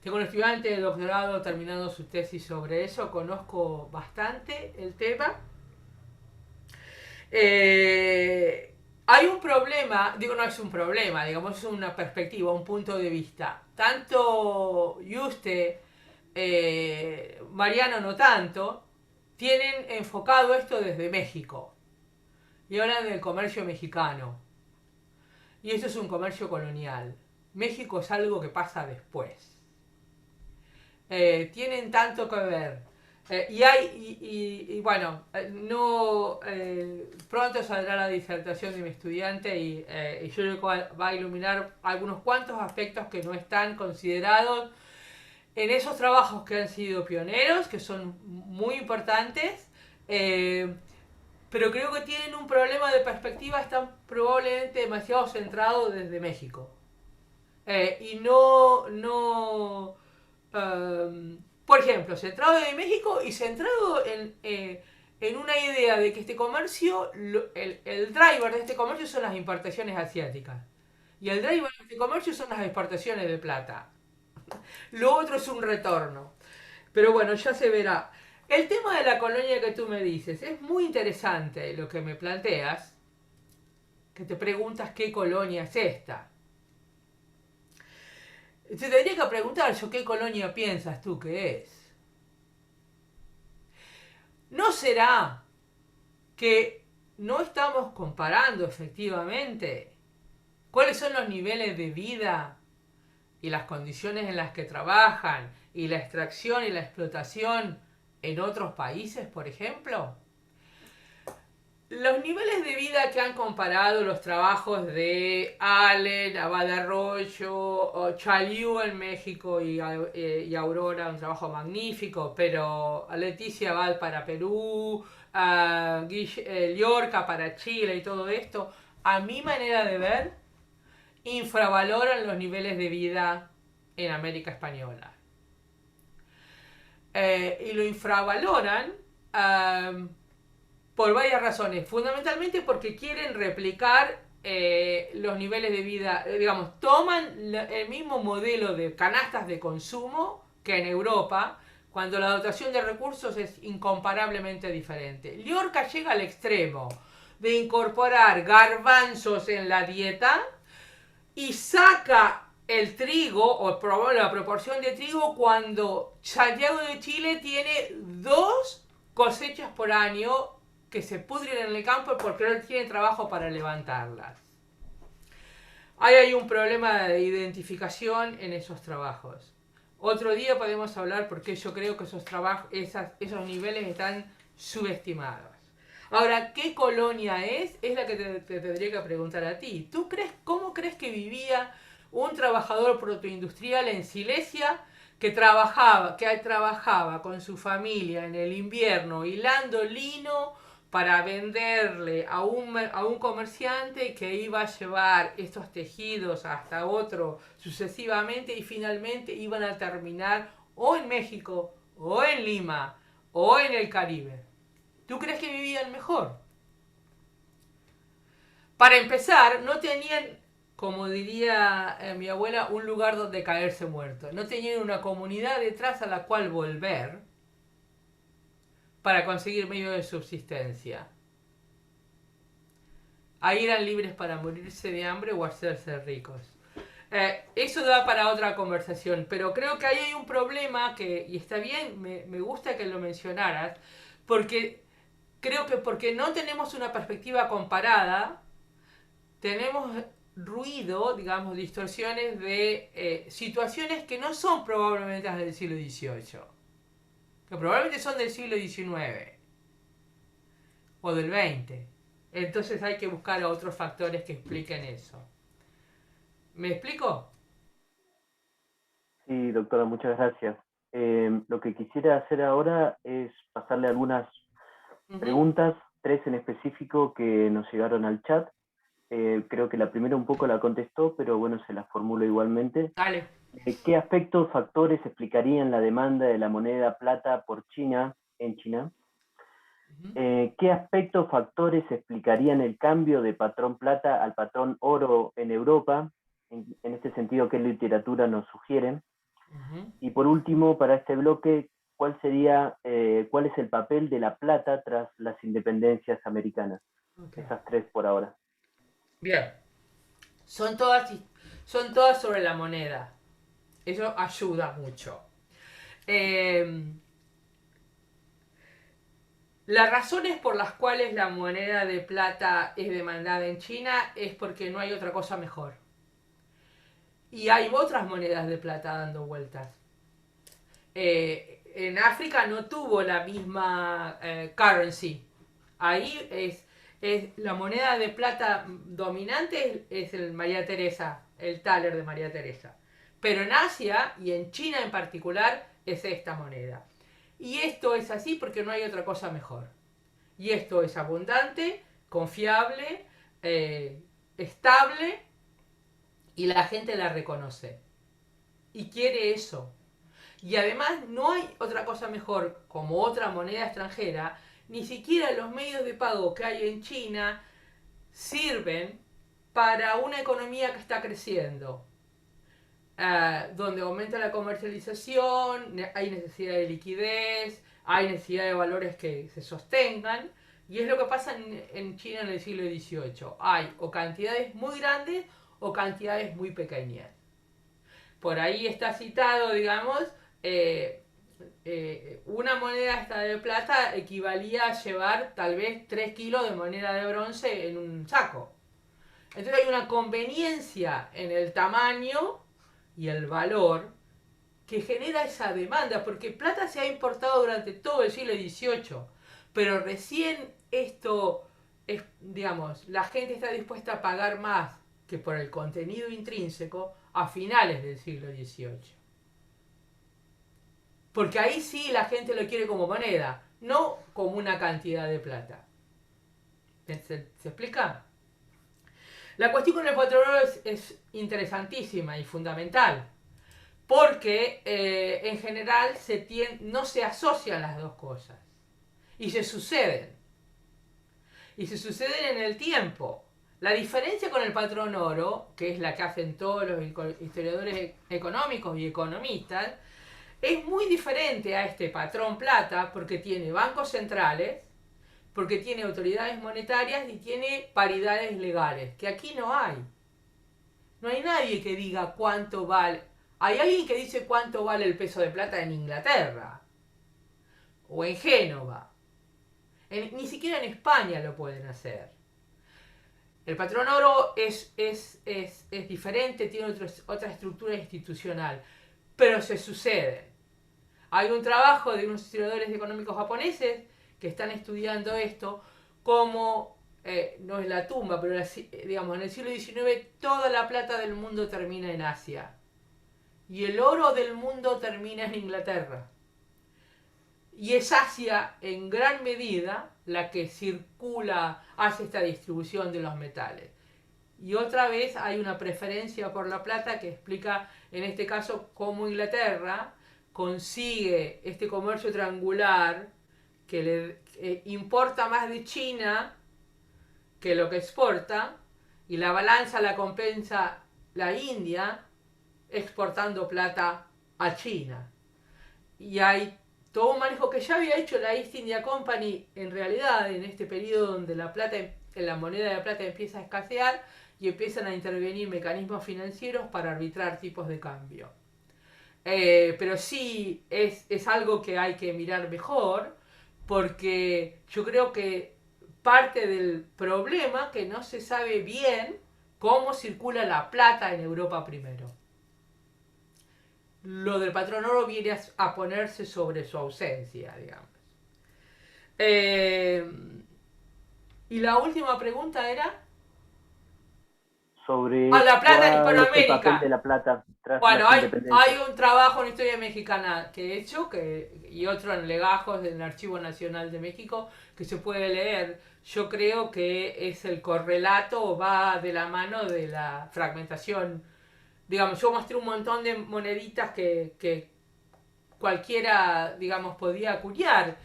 Tengo un estudiante de doctorado terminando su tesis sobre eso. Conozco bastante el tema. Hay un problema, digo no es un problema, digamos es una perspectiva, un punto de vista. Tanto Yuste, Mariano no tanto, tienen enfocado esto desde México. Y hablan del comercio mexicano. Y eso es un comercio colonial. México es algo que pasa después. Tienen tanto que ver. Bueno, pronto saldrá la disertación de mi estudiante y yo creo que va a iluminar algunos cuantos aspectos que no están considerados en esos trabajos que han sido pioneros, que son muy importantes, pero creo que tienen un problema de perspectiva, están probablemente demasiado centrados desde México. Por ejemplo, centrado desde México y centrado en una idea de que este comercio, el driver de este comercio son las importaciones asiáticas. Y el driver de este comercio son las exportaciones de plata. Lo otro es un retorno. Pero bueno, ya se verá. El tema de la colonia que tú me dices, es muy interesante lo que me planteas, que te preguntas qué colonia es esta. Te tendría que preguntar yo qué colonia piensas tú que es. ¿No será que no estamos comparando efectivamente cuáles son los niveles de vida y las condiciones en las que trabajan y la extracción y la explotación en otros países, por ejemplo? Los niveles de vida que han comparado los trabajos de Allen, Abad Arroyo, o Chaliú en México y Aurora, un trabajo magnífico, pero Leticia Abad para Perú, Llorca para Chile y todo esto, a mi manera de ver, infravaloran los niveles de vida en América Española. Y lo infravaloran por varias razones, fundamentalmente porque quieren replicar los niveles de vida, digamos, toman el mismo modelo de canastas de consumo que en Europa, cuando la dotación de recursos es incomparablemente diferente. Llorca llega al extremo de incorporar garbanzos en la dieta y saca el trigo, o la proporción de trigo, cuando Santiago de Chile tiene 2 cosechas por año que se pudren en el campo porque no tienen trabajo para levantarlas. Ahí hay un problema de identificación en esos trabajos. Otro día podemos hablar porque yo creo que esos niveles están subestimados. Ahora, ¿qué colonia es? Es la que te tendría que preguntar a ti. ¿Cómo crees que vivía un trabajador protoindustrial en Silesia que trabajaba con su familia en el invierno hilando lino para venderle a un comerciante que iba a llevar estos tejidos hasta otro sucesivamente y finalmente iban a terminar o en México, o en Lima, o en el Caribe? ¿Tú crees que vivían mejor? Para empezar, no tenían, como diría mi abuela, un lugar donde caerse muerto. No tenían una comunidad detrás a la cual volver para conseguir medios de subsistencia. Ahí eran libres para morirse de hambre o hacerse ricos. Eso da para otra conversación, pero creo que ahí hay un problema y está bien, me gusta que lo mencionaras, porque creo que porque no tenemos una perspectiva comparada, tenemos ruido, digamos, distorsiones de situaciones que no son probablemente las del siglo XVIII. que probablemente son del siglo XIX o del XX. Entonces hay que buscar otros factores que expliquen eso. ¿Me explico? Sí, doctora, muchas gracias. Lo que quisiera hacer ahora es pasarle algunas preguntas, 3 en específico que nos llegaron al chat. Creo que la primera un poco la contestó, pero bueno, se la formulo igualmente. Dale. ¿Qué aspectos, factores explicarían la demanda de la moneda plata por China en China? ¿Qué aspectos, factores explicarían el cambio de patrón plata al patrón oro en Europa? En este sentido, ¿qué literatura nos sugieren? Y por último, para este bloque, ¿cuál es el papel de la plata tras las independencias americanas? Okay. Esas 3 por ahora. Bien. Son todas sobre la moneda. Eso ayuda mucho. Las razones por las cuales la moneda de plata es demandada en China es porque no hay otra cosa mejor. Y hay otras monedas de plata dando vueltas. En África no tuvo la misma currency. Ahí es la moneda de plata dominante es el María Teresa, el taler de María Teresa. Pero en Asia y en China en particular es esta moneda. Y esto es así porque no hay otra cosa mejor. Y esto es abundante, confiable, estable y la gente la reconoce. Y quiere eso. Y además no hay otra cosa mejor como otra moneda extranjera, ni siquiera los medios de pago que hay en China sirven para una economía que está creciendo, donde aumenta la comercialización, hay necesidad de liquidez, hay necesidad de valores que se sostengan, y es lo que pasa en China en el siglo XVIII. Hay o cantidades muy grandes o cantidades muy pequeñas. Por ahí está citado, digamos, una moneda esta de plata equivalía a llevar tal vez 3 kilos de moneda de bronce en un saco. Entonces hay una conveniencia en el tamaño y el valor que genera esa demanda, porque plata se ha importado durante todo el siglo XVIII, pero recién esto, es, digamos, la gente está dispuesta a pagar más que por el contenido intrínseco a finales del siglo XVIII. Porque ahí sí la gente lo quiere como moneda, no como una cantidad de plata. ¿Se explica? La cuestión con el patrón oro es interesantísima y fundamental. Porque en general no se asocian las dos cosas. Y se suceden. Y se suceden en el tiempo. La diferencia con el patrón oro, que es la que hacen todos los historiadores económicos y economistas, es muy diferente a este patrón plata porque tiene bancos centrales, porque tiene autoridades monetarias y tiene paridades legales, que aquí no hay. No hay nadie que diga cuánto vale. Hay alguien que dice cuánto vale el peso de plata en Inglaterra o en Génova. Ni siquiera en España lo pueden hacer. El patrón oro es diferente, tiene otra estructura institucional, pero se suceden. Hay un trabajo de unos historiadores económicos japoneses que están estudiando esto, como, no es la tumba, pero digamos, en el siglo XIX toda la plata del mundo termina en Asia. Y el oro del mundo termina en Inglaterra. Y es Asia, en gran medida, la que circula, hace esta distribución de los metales. Y otra vez hay una preferencia por la plata que explica, en este caso, cómo Inglaterra consigue este comercio triangular que le importa más de China que lo que exporta, y la balanza la compensa la India exportando plata a China. Y hay todo un manejo que ya había hecho la East India Company en realidad en este periodo donde la moneda de plata empieza a escasear y empiezan a intervenir mecanismos financieros para arbitrar tipos de cambio. Pero sí es algo que hay que mirar mejor porque yo creo que parte del problema que no se sabe bien cómo circula la plata en Europa primero. lo del patrón oro viene a ponerse sobre su ausencia, digamos. Eh, y la última pregunta era... Ah, Sobre la plata en cuál es el papel de Hispanoamérica. la plata tras Bueno, las hay independencias. un trabajo en historia mexicana que he hecho y otro en legajos del Archivo Nacional de México que se puede leer. Yo creo que es el correlato o va de la mano de la fragmentación. Digamos, yo mostré un montón de moneditas que cualquiera, digamos, podía acuñar.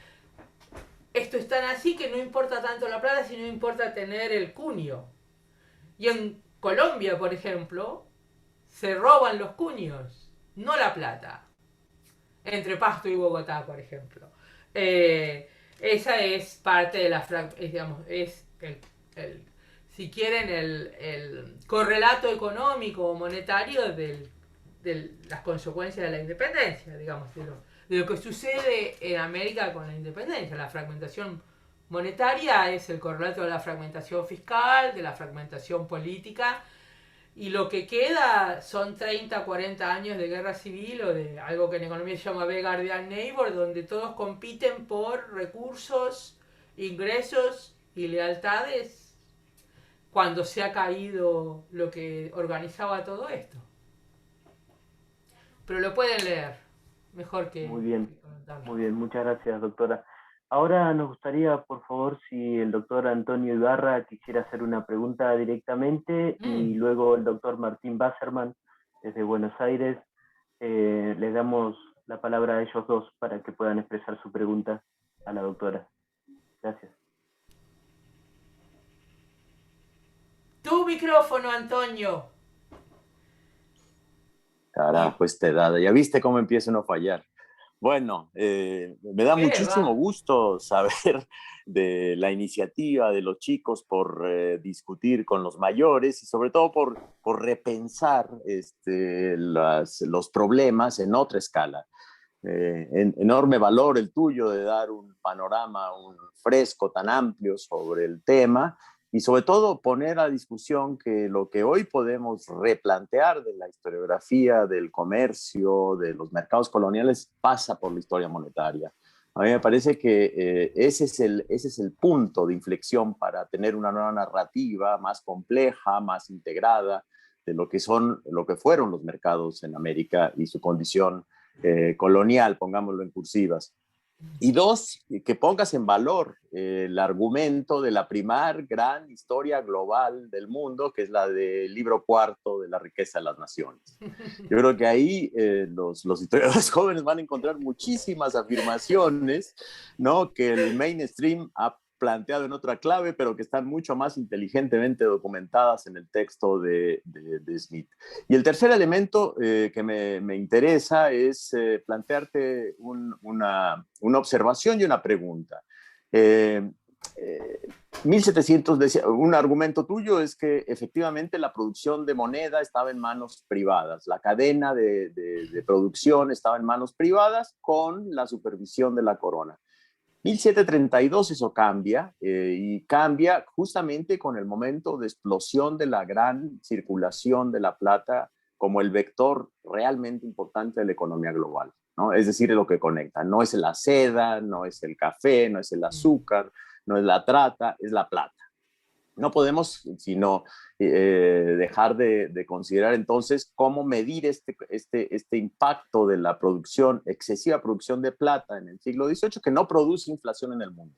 Esto es tan así que no importa tanto la plata, sino importa tener el cuño. Y en Colombia, por ejemplo, se roban los cuños, no la plata. Entre Pasto y Bogotá, por ejemplo. Esa es parte de la digamos, es el, si quieren, el correlato económico o monetario de las consecuencias de la independencia, digamos, de lo que sucede en América con la independencia. La fragmentación monetaria es el correlato de la fragmentación fiscal, de la fragmentación política, y lo que queda son 30, 40 años de guerra civil o de algo que en economía se llama Guardian Neighbor, donde todos compiten por recursos, ingresos y lealtades cuando se ha caído lo que organizaba todo esto. Pero lo pueden leer, mejor Muy que bien, comentarlo. muy bien, muchas gracias, doctora. Ahora nos gustaría, por favor, si el doctor Antonio Ibarra quisiera hacer una pregunta directamente y Mm. luego el doctor Martín Basserman desde Buenos Aires. Les damos la palabra a ellos dos para que puedan expresar su pregunta a la doctora. Gracias. Tu micrófono, Antonio. Carajo, esta edad. Ya viste cómo empieza uno a fallar. Bueno, me da ¿Qué muchísimo va? gusto saber de la iniciativa de los chicos por discutir con los mayores y sobre todo por repensar los problemas en otra escala. Enorme valor el tuyo de dar un panorama, un fresco tan amplio sobre el tema y sobre todo poner a discusión que lo que hoy podemos replantear de la historiografía del comercio, de los mercados coloniales, pasa por la historia monetaria. A mí me parece que ese es el punto de inflexión para tener una nueva narrativa más compleja, más integrada de lo que fueron los mercados en América y su condición colonial, pongámoslo en cursivas. Y dos, que pongas en valor el argumento de la primer gran historia global del mundo, que es la del libro cuarto de la riqueza de las naciones. Yo creo que ahí los historiadores jóvenes van a encontrar muchísimas afirmaciones, ¿no?, que el mainstream ha planteado en otra clave, pero que están mucho más inteligentemente documentadas en el texto de Smith. Y el tercer elemento que me interesa es plantearte una observación y una pregunta. 1700 decía, un argumento tuyo es que efectivamente la producción de moneda estaba en manos privadas, la cadena de producción estaba en manos privadas con la supervisión de la corona. 1732 eso cambia y cambia justamente con el momento de explosión de la gran circulación de la plata como el vector realmente importante de la economía global, ¿no? Es decir, lo que conecta. No es la seda, no es el café, no es el azúcar, no es la trata, es la plata. No podemos sino dejar de considerar entonces cómo medir este impacto de la excesiva producción de plata en el siglo XVIII, que no produce inflación en el mundo.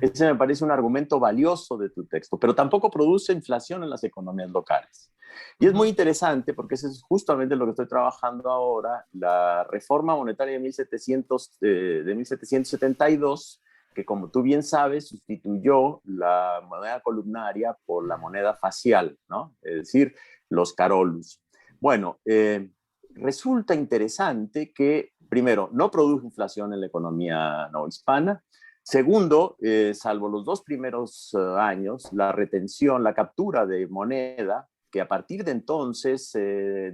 Ese me parece un argumento valioso de tu texto, pero tampoco produce inflación en las economías locales. Y es muy interesante porque eso es justamente lo que estoy trabajando ahora, la reforma monetaria de 1772, que como tú bien sabes, sustituyó la moneda columnaria por la moneda facial, ¿no? Es decir, los carolus. Bueno, resulta interesante que, primero, no produjo inflación en la economía no hispana. Segundo, salvo los dos primeros años, la retención, la captura de moneda, que a partir de entonces,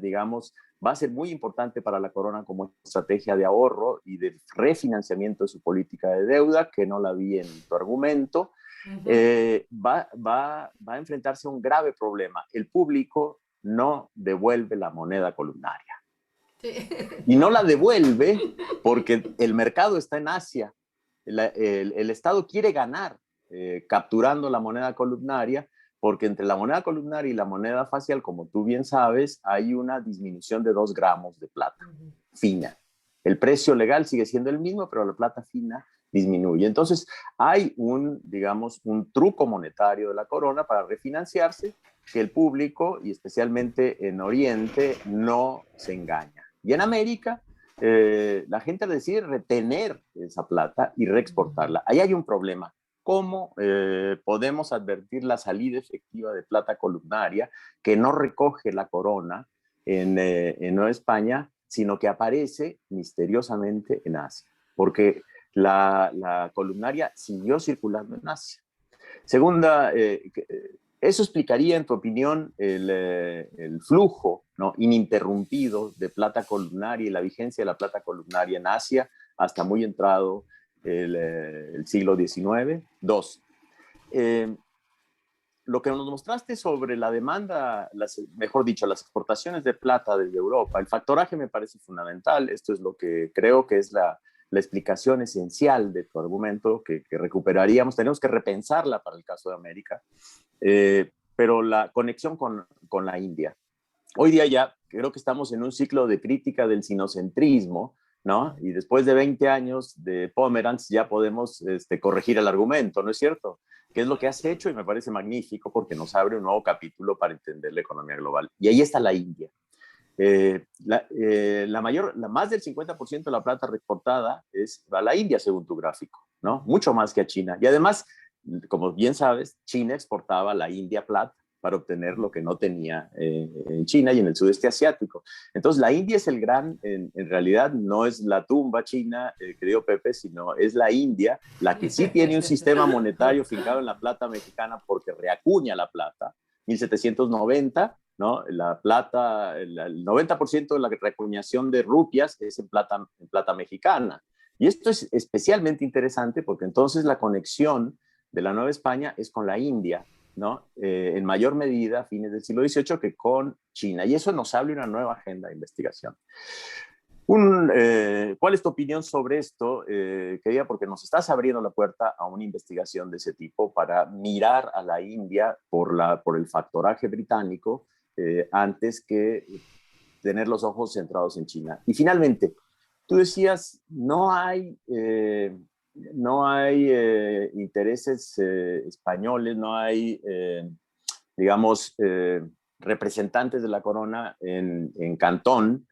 digamos, va a ser muy importante para la corona como estrategia de ahorro y de refinanciamiento de su política de deuda, que no la vi en tu argumento, va a enfrentarse a un grave problema. El público no devuelve la moneda columnaria. Sí. y no la devuelve porque el mercado está en Asia. El Estado quiere ganar capturando la moneda columnaria, porque entre la moneda columnaria y la moneda facial, como tú bien sabes, hay una disminución de 2 gramos de plata fina. El precio legal sigue siendo el mismo, pero la plata fina disminuye. Entonces, hay digamos, un truco monetario de la corona para refinanciarse que el público, y especialmente en Oriente, no se engaña. Y en América, la gente decide retener esa plata y reexportarla. Ahí hay un problema. ¿Cómo podemos advertir la salida efectiva de plata columnaria que no recoge la corona en Nueva España, sino que aparece misteriosamente en Asia? Porque la columnaria siguió circulando en Asia. Segunda, eso explicaría, en tu opinión, el flujo, ¿no?, ininterrumpido de plata columnaria y la vigencia de la plata columnaria en Asia hasta muy entrado el siglo XIX. Dos, eh, lo que nos mostraste sobre la demanda, mejor dicho, las exportaciones de plata desde Europa, el factoraje me parece fundamental. Esto es lo que creo que es la explicación esencial de tu argumento que recuperaríamos. Tenemos que repensarla para el caso de América, pero la conexión con la India. Hoy día ya creo que estamos en un ciclo de crítica del sinocentrismo, ¿no? Y después de 20 años de Pomeranz ya podemos corregir el argumento, ¿no es cierto? Que es lo que has hecho y me parece magnífico porque nos abre un nuevo capítulo para entender la economía global. Y ahí está la India. Más del 50% de la plata reexportada es a la India, según tu gráfico, ¿no? Mucho más que a China. Y además, como bien sabes, China exportaba a la India plata para obtener lo que no tenía en China y en el sudeste asiático. Entonces, la India es el gran, en realidad no es la tumba china, querido Pepe, sino es la India, la que sí tiene un sistema monetario fincado en la plata mexicana porque reacuña la plata. 1790, ¿no? La plata, el 90% de la reacuñación de rupias es en plata mexicana. Y esto es especialmente interesante porque entonces la conexión de la Nueva España es con la India, ¿no? En mayor medida a fines del siglo XVIII que con China. Y eso nos abre una nueva agenda de investigación. ¿Cuál es tu opinión sobre esto, querida? Porque nos estás abriendo la puerta a una investigación de ese tipo para mirar a la India por el factoraje británico antes que tener los ojos centrados en China. Y finalmente, tú decías, no hay intereses españoles, no hay, digamos, representantes de la corona en Cantón,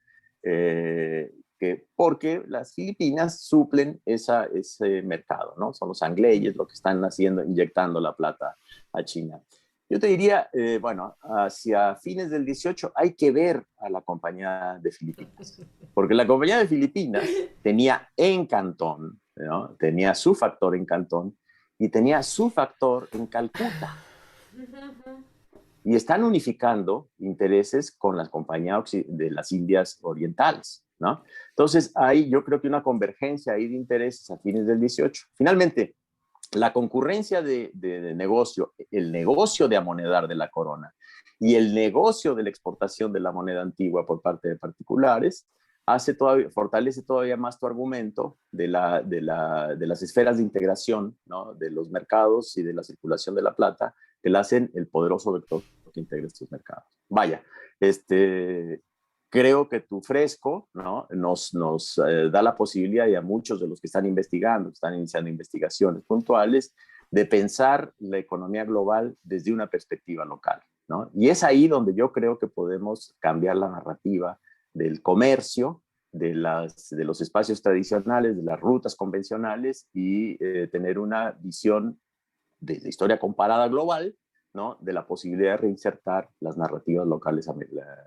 porque las Filipinas suplen ese mercado, ¿no? Son los angleyes los que están inyectando la plata a China. Yo te diría, bueno, hacia fines del 18 hay que ver a la Compañía de Filipinas, porque la Compañía de Filipinas tenía en Cantón, ¿no? Tenía su factor en Cantón y tenía su factor en Calcuta. Y están unificando intereses con las compañías de las Indias Orientales, ¿no? Entonces, hay yo creo que una convergencia ahí de intereses a fines del 18. Finalmente, la concurrencia de negocio, el negocio de amonedar de la corona y el negocio de la exportación de la moneda antigua por parte de particulares fortalece todavía más tu argumento de las esferas de integración, ¿no?, de los mercados y de la circulación de la plata, que la hacen el poderoso vector que integra estos mercados. Vaya, creo que tu fresco, ¿no?, nos da la posibilidad, y a muchos de los que están investigando, que están iniciando investigaciones puntuales, de pensar la economía global desde una perspectiva local, ¿no? Y es ahí donde yo creo que podemos cambiar la narrativa del comercio, de los espacios tradicionales, de las rutas convencionales y tener una visión de la historia comparada global, ¿no?, de la posibilidad de reinsertar las narrativas locales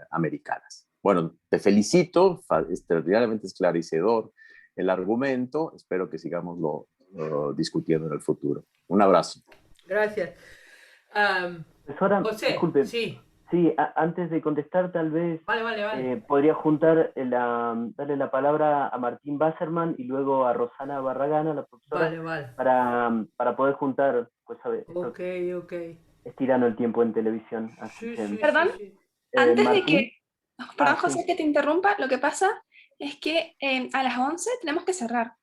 americanas. Bueno, te felicito, extraordinariamente esclarecedor el argumento, espero que sigamos discutiendo en el futuro. Un abrazo. Gracias. Profesora, José, disculpe. sí. Sí, antes de contestar, tal vez Vale. podría darle la palabra a Martín Basserman y luego a Rosana Barragán, a la profesora, Vale. para poder juntar, pues, Ok. estirando el tiempo en televisión. Así Sí, que, sí, Perdón, sí. antes de Martín, que Perdón, Sí. José, que te interrumpa. Lo que pasa es que a las 11 tenemos que cerrar.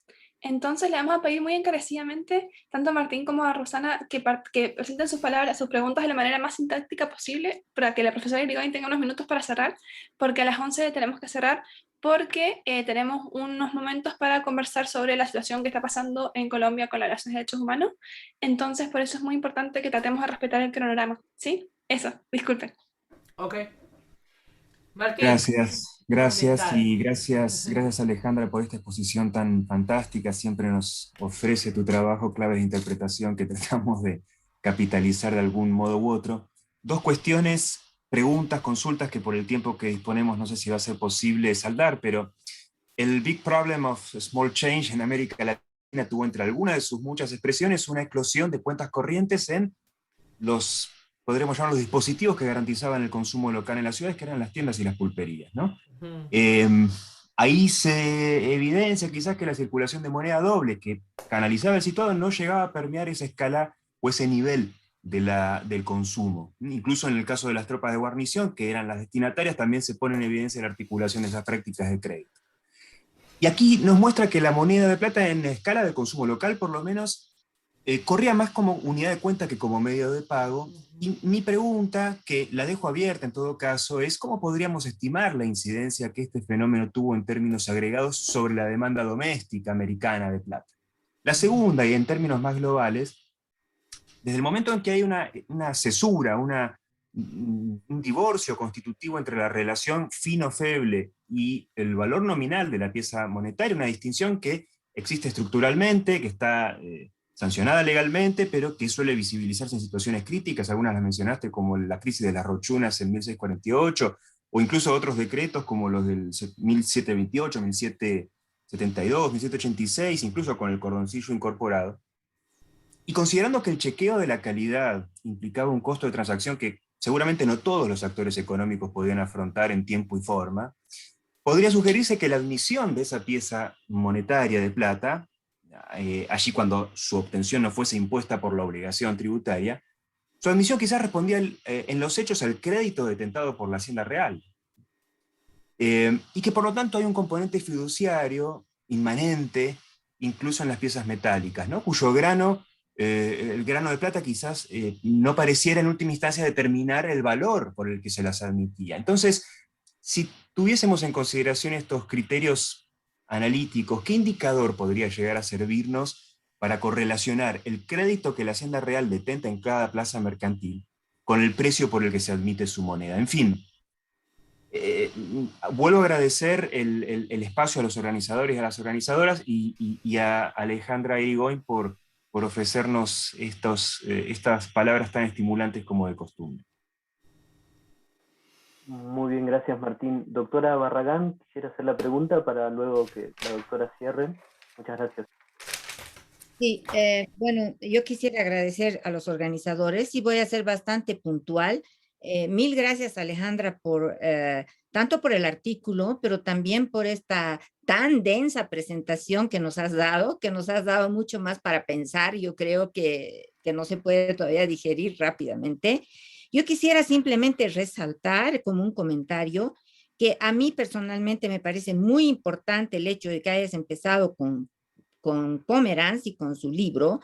Entonces le vamos a pedir muy encarecidamente, tanto a Martín como a Rosana, que presenten sus palabras, sus preguntas de la manera más sintáctica posible para que la profesora Irigoyen tenga unos minutos para cerrar, porque a las 11 tenemos que cerrar, porque tenemos unos momentos para conversar sobre la situación que está pasando en Colombia con la violación de derechos humanos. Entonces, por eso es muy importante que tratemos de respetar el cronograma. ¿Sí? Eso, disculpen. Ok. Martín, Gracias, ¿dónde gracias estás? y gracias Alejandra por esta exposición tan fantástica. Siempre nos ofrece tu trabajo claves de interpretación que tratamos de capitalizar de algún modo u otro. Dos cuestiones, preguntas, consultas que por el tiempo que disponemos no sé si va a ser posible saldar, pero el Big Problem of Small Change en América Latina tuvo entre algunas de sus muchas expresiones una eclosión de cuentas corrientes en los, podríamos llamar los dispositivos que garantizaban el consumo local en las ciudades, que eran las tiendas y las pulperías, ¿no? Ujú. Ahí se evidencia quizás que la circulación de moneda doble que canalizaba el situado no llegaba a permear esa escala o ese nivel del consumo. Incluso en el caso de las tropas de guarnición, que eran las destinatarias, también se pone en evidencia la articulación de esas prácticas de crédito. Y aquí nos muestra que la moneda de plata en escala de consumo local, por lo menos, corría más como unidad de cuenta que como medio de pago. Y mi pregunta, que la dejo abierta en todo caso, es cómo podríamos estimar la incidencia que este fenómeno tuvo en términos agregados sobre la demanda doméstica americana de plata. La segunda, y en términos más globales, desde el momento en que hay una cesura, un divorcio constitutivo entre la relación fino-feble y el valor nominal de la pieza monetaria, una distinción que existe estructuralmente, que está sancionada legalmente, pero que suele visibilizarse en situaciones críticas, algunas las mencionaste, como la crisis de las Rochunas en 1648, o incluso otros decretos como los del 1728, 1772, 1786, incluso con el cordoncillo incorporado. Y considerando que el chequeo de la calidad implicaba un costo de transacción que seguramente no todos los actores económicos podían afrontar en tiempo y forma, podría sugerirse que la admisión de esa pieza monetaria de plata, allí cuando su obtención no fuese impuesta por la obligación tributaria, su admisión quizás respondía en los hechos al crédito detentado por la Hacienda Real. Y que por lo tanto hay un componente fiduciario inmanente, incluso en las piezas metálicas, ¿no? Cuyo grano, el grano de plata quizás no pareciera en última instancia determinar el valor por el que se las admitía. Entonces, si tuviésemos en consideración estos criterios analíticos, ¿qué indicador podría llegar a servirnos para correlacionar el crédito que la Hacienda Real detenta en cada plaza mercantil con el precio por el que se admite su moneda? En fin, vuelvo a agradecer el espacio a los organizadores y a las organizadoras y a Alejandra Irigoyen por ofrecernos estas palabras tan estimulantes como de costumbre. Muy bien, gracias Martín. Doctora Barragán, quisiera hacer la pregunta para luego que la doctora cierre. Muchas gracias. Sí, bueno, yo quisiera agradecer a los organizadores y voy a ser bastante puntual. Mil gracias, Alejandra, tanto por el artículo, pero también por esta tan densa presentación que nos has dado mucho más para pensar. Yo creo que no se puede todavía digerir rápidamente. Yo quisiera simplemente resaltar como un comentario que a mí personalmente me parece muy importante el hecho de que hayas empezado con Pomeranz y con su libro,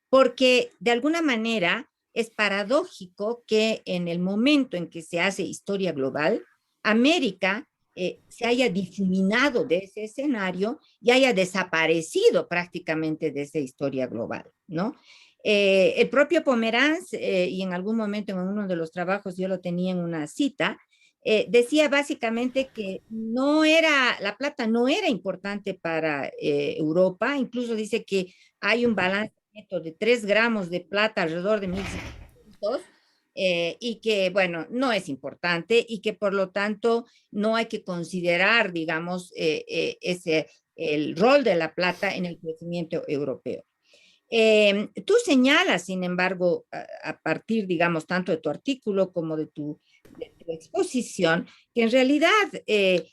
porque de alguna manera es paradójico que en el momento en que se hace historia global, América se haya difuminado de ese escenario y haya desaparecido prácticamente de esa historia global, ¿no? El propio Pomeranz, y en algún momento en uno de los trabajos yo lo tenía en una cita, decía básicamente que la plata no era importante para Europa, incluso dice que hay un balance neto de 3 gramos de plata alrededor de 1600, y que, bueno, no es importante y que por lo tanto no hay que considerar, digamos, el rol de la plata en el crecimiento europeo. Tú señalas, sin embargo, a partir, digamos, tanto de tu artículo como de tu exposición, que en realidad eh,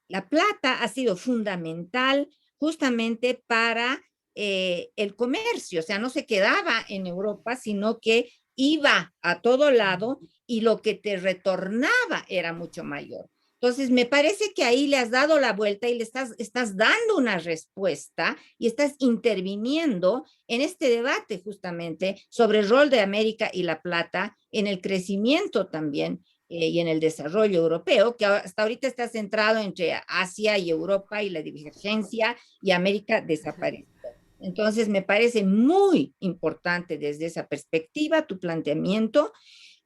la plata ha sido fundamental justamente para el comercio, o sea, no se quedaba en Europa, sino que iba a todo lado y lo que te retornaba era mucho mayor. Entonces, me parece que ahí le has dado la vuelta y le estás dando una respuesta y estás interviniendo en este debate justamente sobre el rol de América y La Plata en el crecimiento también y en el desarrollo europeo, que hasta ahorita está centrado entre Asia y Europa y la divergencia y América desaparece. Entonces, me parece muy importante desde esa perspectiva tu planteamiento.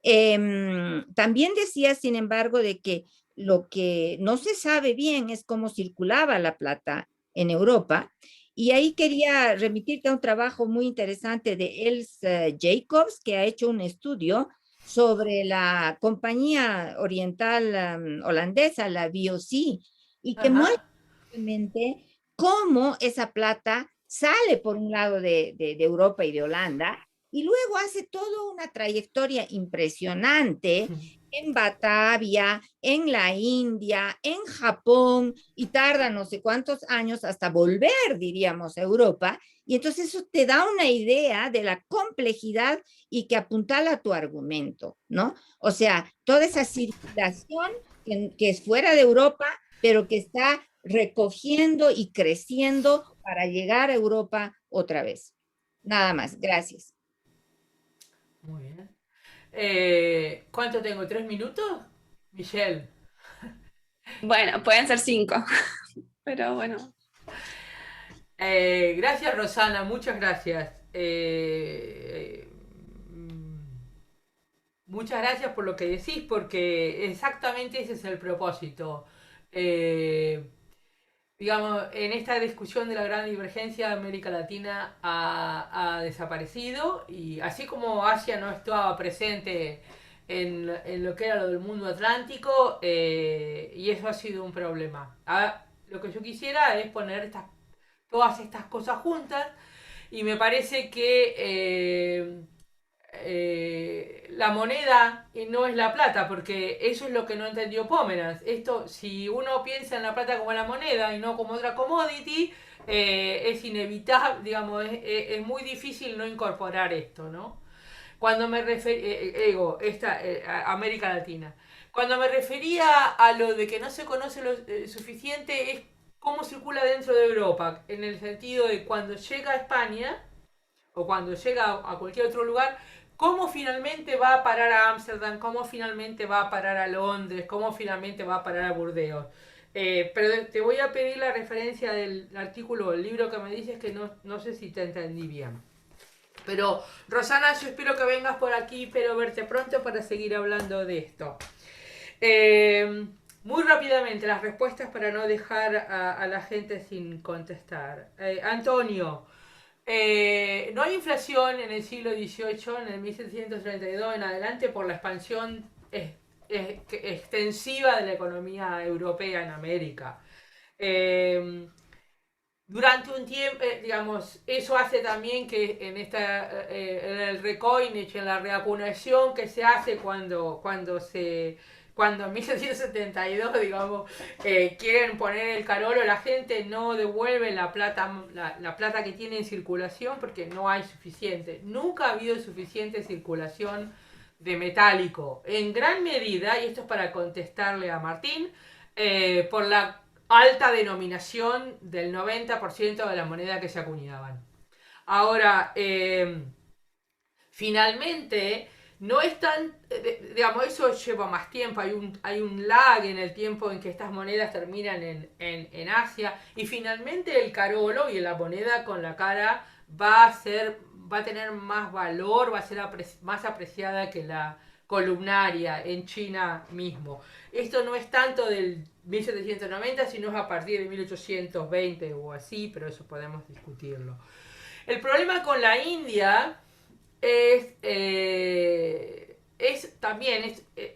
También decía, sin embargo, de que lo que no se sabe bien es cómo circulaba la plata en Europa. Y ahí quería remitirte a un trabajo muy interesante de Els Jacobs, que ha hecho un estudio sobre la compañía oriental holandesa, la VOC, y que muestra Ajá. realmente cómo esa plata sale por un lado de Europa y de Holanda, y luego hace toda una trayectoria impresionante en Batavia, en la India, en Japón, y tarda no sé cuántos años hasta volver, diríamos, a Europa. Y entonces eso te da una idea de la complejidad y que apuntala a tu argumento, ¿no? O sea, toda esa circulación que es fuera de Europa, pero que está recogiendo y creciendo para llegar a Europa otra vez. Nada más, gracias. Muy bien. ¿Cuánto tengo? ¿3 minutos? Michelle. Bueno, pueden ser 5, pero bueno. Gracias, Rosana, muchas gracias. Muchas gracias por lo que decís, porque exactamente ese es el propósito. Eh, digamos, en esta discusión de la gran divergencia, América Latina ha desaparecido y así como Asia no estaba presente en lo que era lo del mundo atlántico, y eso ha sido un problema. Lo que yo quisiera es poner todas estas cosas juntas y me parece que la moneda no es la plata, porque eso es lo que no entendió Pómenas. Esto, si uno piensa en la plata como la moneda y no como otra commodity, es inevitable, digamos, es muy difícil no incorporar esto, ¿no? Cuando me refería, América Latina. Cuando me refería a lo de que no se conoce lo suficiente, es cómo circula dentro de Europa, en el sentido de cuando llega a España, o cuando llega a cualquier otro lugar, cómo finalmente va a parar a Ámsterdam, cómo finalmente va a parar a Londres, cómo finalmente va a parar a Burdeos. Pero te voy a pedir la referencia del artículo, el libro que me dices, que no sé si te entendí bien. Pero Rosana, yo espero que vengas por aquí, espero verte pronto para seguir hablando de esto. Muy rápidamente, las respuestas para no dejar a la gente sin contestar. Antonio, no hay inflación en el siglo XVIII, en el 1732 en adelante, por la expansión extensiva de la economía europea en América. Durante un tiempo, digamos, eso hace también que en el recoinage, en la reacuñación que se hace cuando en 1772, digamos, quieren poner el carolo, la gente no devuelve la plata que tiene en circulación porque no hay suficiente. Nunca ha habido suficiente circulación de metálico. En gran medida, y esto es para contestarle a Martín, por la alta denominación del 90% de la moneda que se acuñaban. Ahora, finalmente, no es tan, digamos, eso lleva más tiempo, hay un lag en el tiempo en que estas monedas terminan en Asia, y finalmente el carolo y la moneda con la cara va a tener más valor, va a ser más apreciada que la columnaria en China mismo. Esto no es tanto del 1790, sino es a partir de 1820 o así, pero eso podemos discutirlo. El problema con la India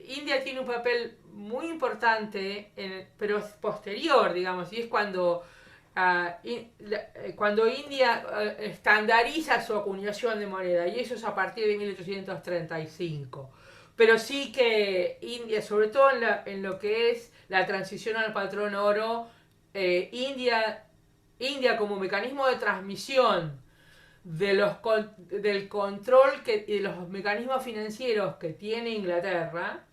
India tiene un papel muy importante, pero es posterior, digamos, y es cuando India estandariza su acuñación de moneda, y eso es a partir de 1835. Pero sí que India, sobre todo en lo que es la transición al patrón oro, India como mecanismo de transmisión del control y de los mecanismos financieros que tiene Inglaterra,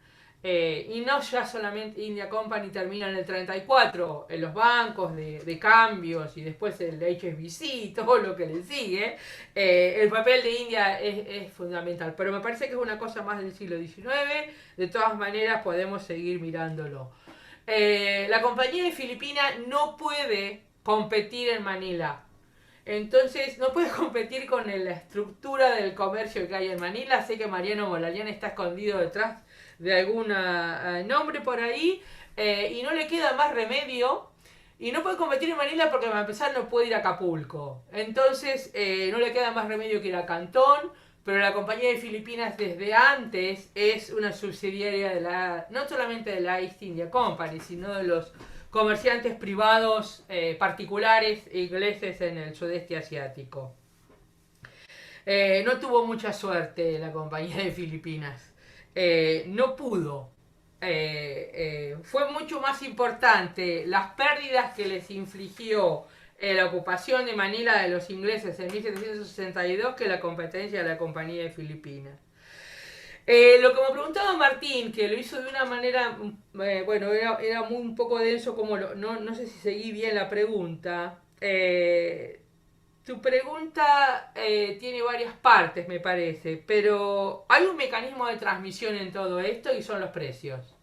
y no ya solamente India Company termina en el 34, en los bancos de cambios y después el HSBC y todo lo que le sigue, el papel de India es fundamental, pero me parece que es una cosa más del siglo XIX, de todas maneras podemos seguir mirándolo. La compañía de Filipinas no puede competir en Manila. Entonces no puede competir con la estructura del comercio que hay en Manila. Sé que Mariano Molayán está escondido detrás de algún nombre por ahí, y no le queda más remedio. Y no puede competir en Manila porque para empezar no puede ir a Acapulco. Entonces no le queda más remedio que ir a Cantón. Pero la compañía de Filipinas desde antes es una subsidiaria de no solamente de la East India Company, sino de los comerciantes privados particulares ingleses en el sudeste asiático. No tuvo mucha suerte la compañía de Filipinas. No pudo. Fue mucho más importante las pérdidas que les infligió la ocupación de Manila de los ingleses en 1762 que la competencia de la compañía de Filipinas. Lo que me preguntaba Martín, que lo hizo de una manera, bueno, era muy un poco denso, como no sé si seguí bien la pregunta. Tu pregunta tiene varias partes, me parece, pero hay un mecanismo de transmisión en todo esto y son los precios.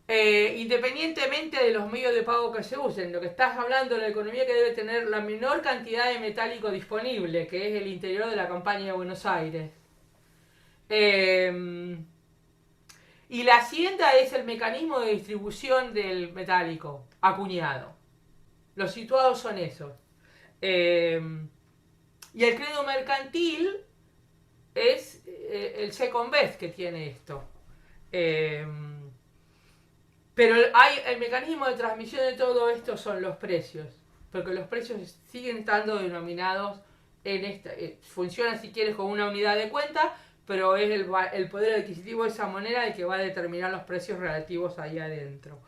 Independientemente de los medios de pago que se usen, lo que estás hablando de la economía que debe tener la menor cantidad de metálico disponible, que es el interior de la campaña de Buenos Aires. Y la hacienda es el mecanismo de distribución del metálico acuñado. Los situados son esos. Y el credo mercantil es el second best que tiene esto. Pero el mecanismo de transmisión de todo esto son los precios, porque los precios siguen estando denominados en esta, funcionan si quieres como una unidad de cuenta, pero es el poder adquisitivo de esa moneda el que va a determinar los precios relativos ahí adentro.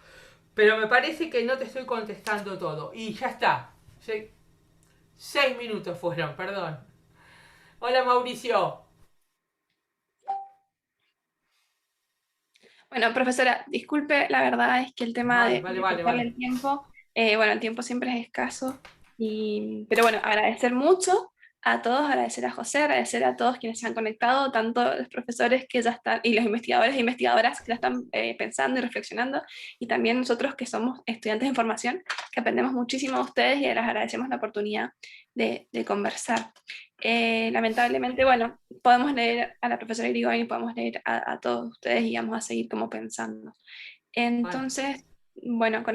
Pero me parece que no te estoy contestando todo, y ya está. 6 minutos fueron, perdón. Hola Mauricio. Bueno, profesora, disculpe, la verdad es que el tema de Vale. el tiempo, bueno, el tiempo siempre es escaso, pero bueno, agradecer mucho a todos, agradecer a José, agradecer a todos quienes se han conectado, tanto los profesores que ya están, y los investigadores e investigadoras que ya están pensando y reflexionando, y también nosotros que somos estudiantes de formación, que aprendemos muchísimo de ustedes y les agradecemos la oportunidad de conversar. Lamentablemente, bueno, podemos leer a la profesora Irigoyen y podemos leer a todos ustedes y vamos a seguir como pensando. Entonces, bueno, con esto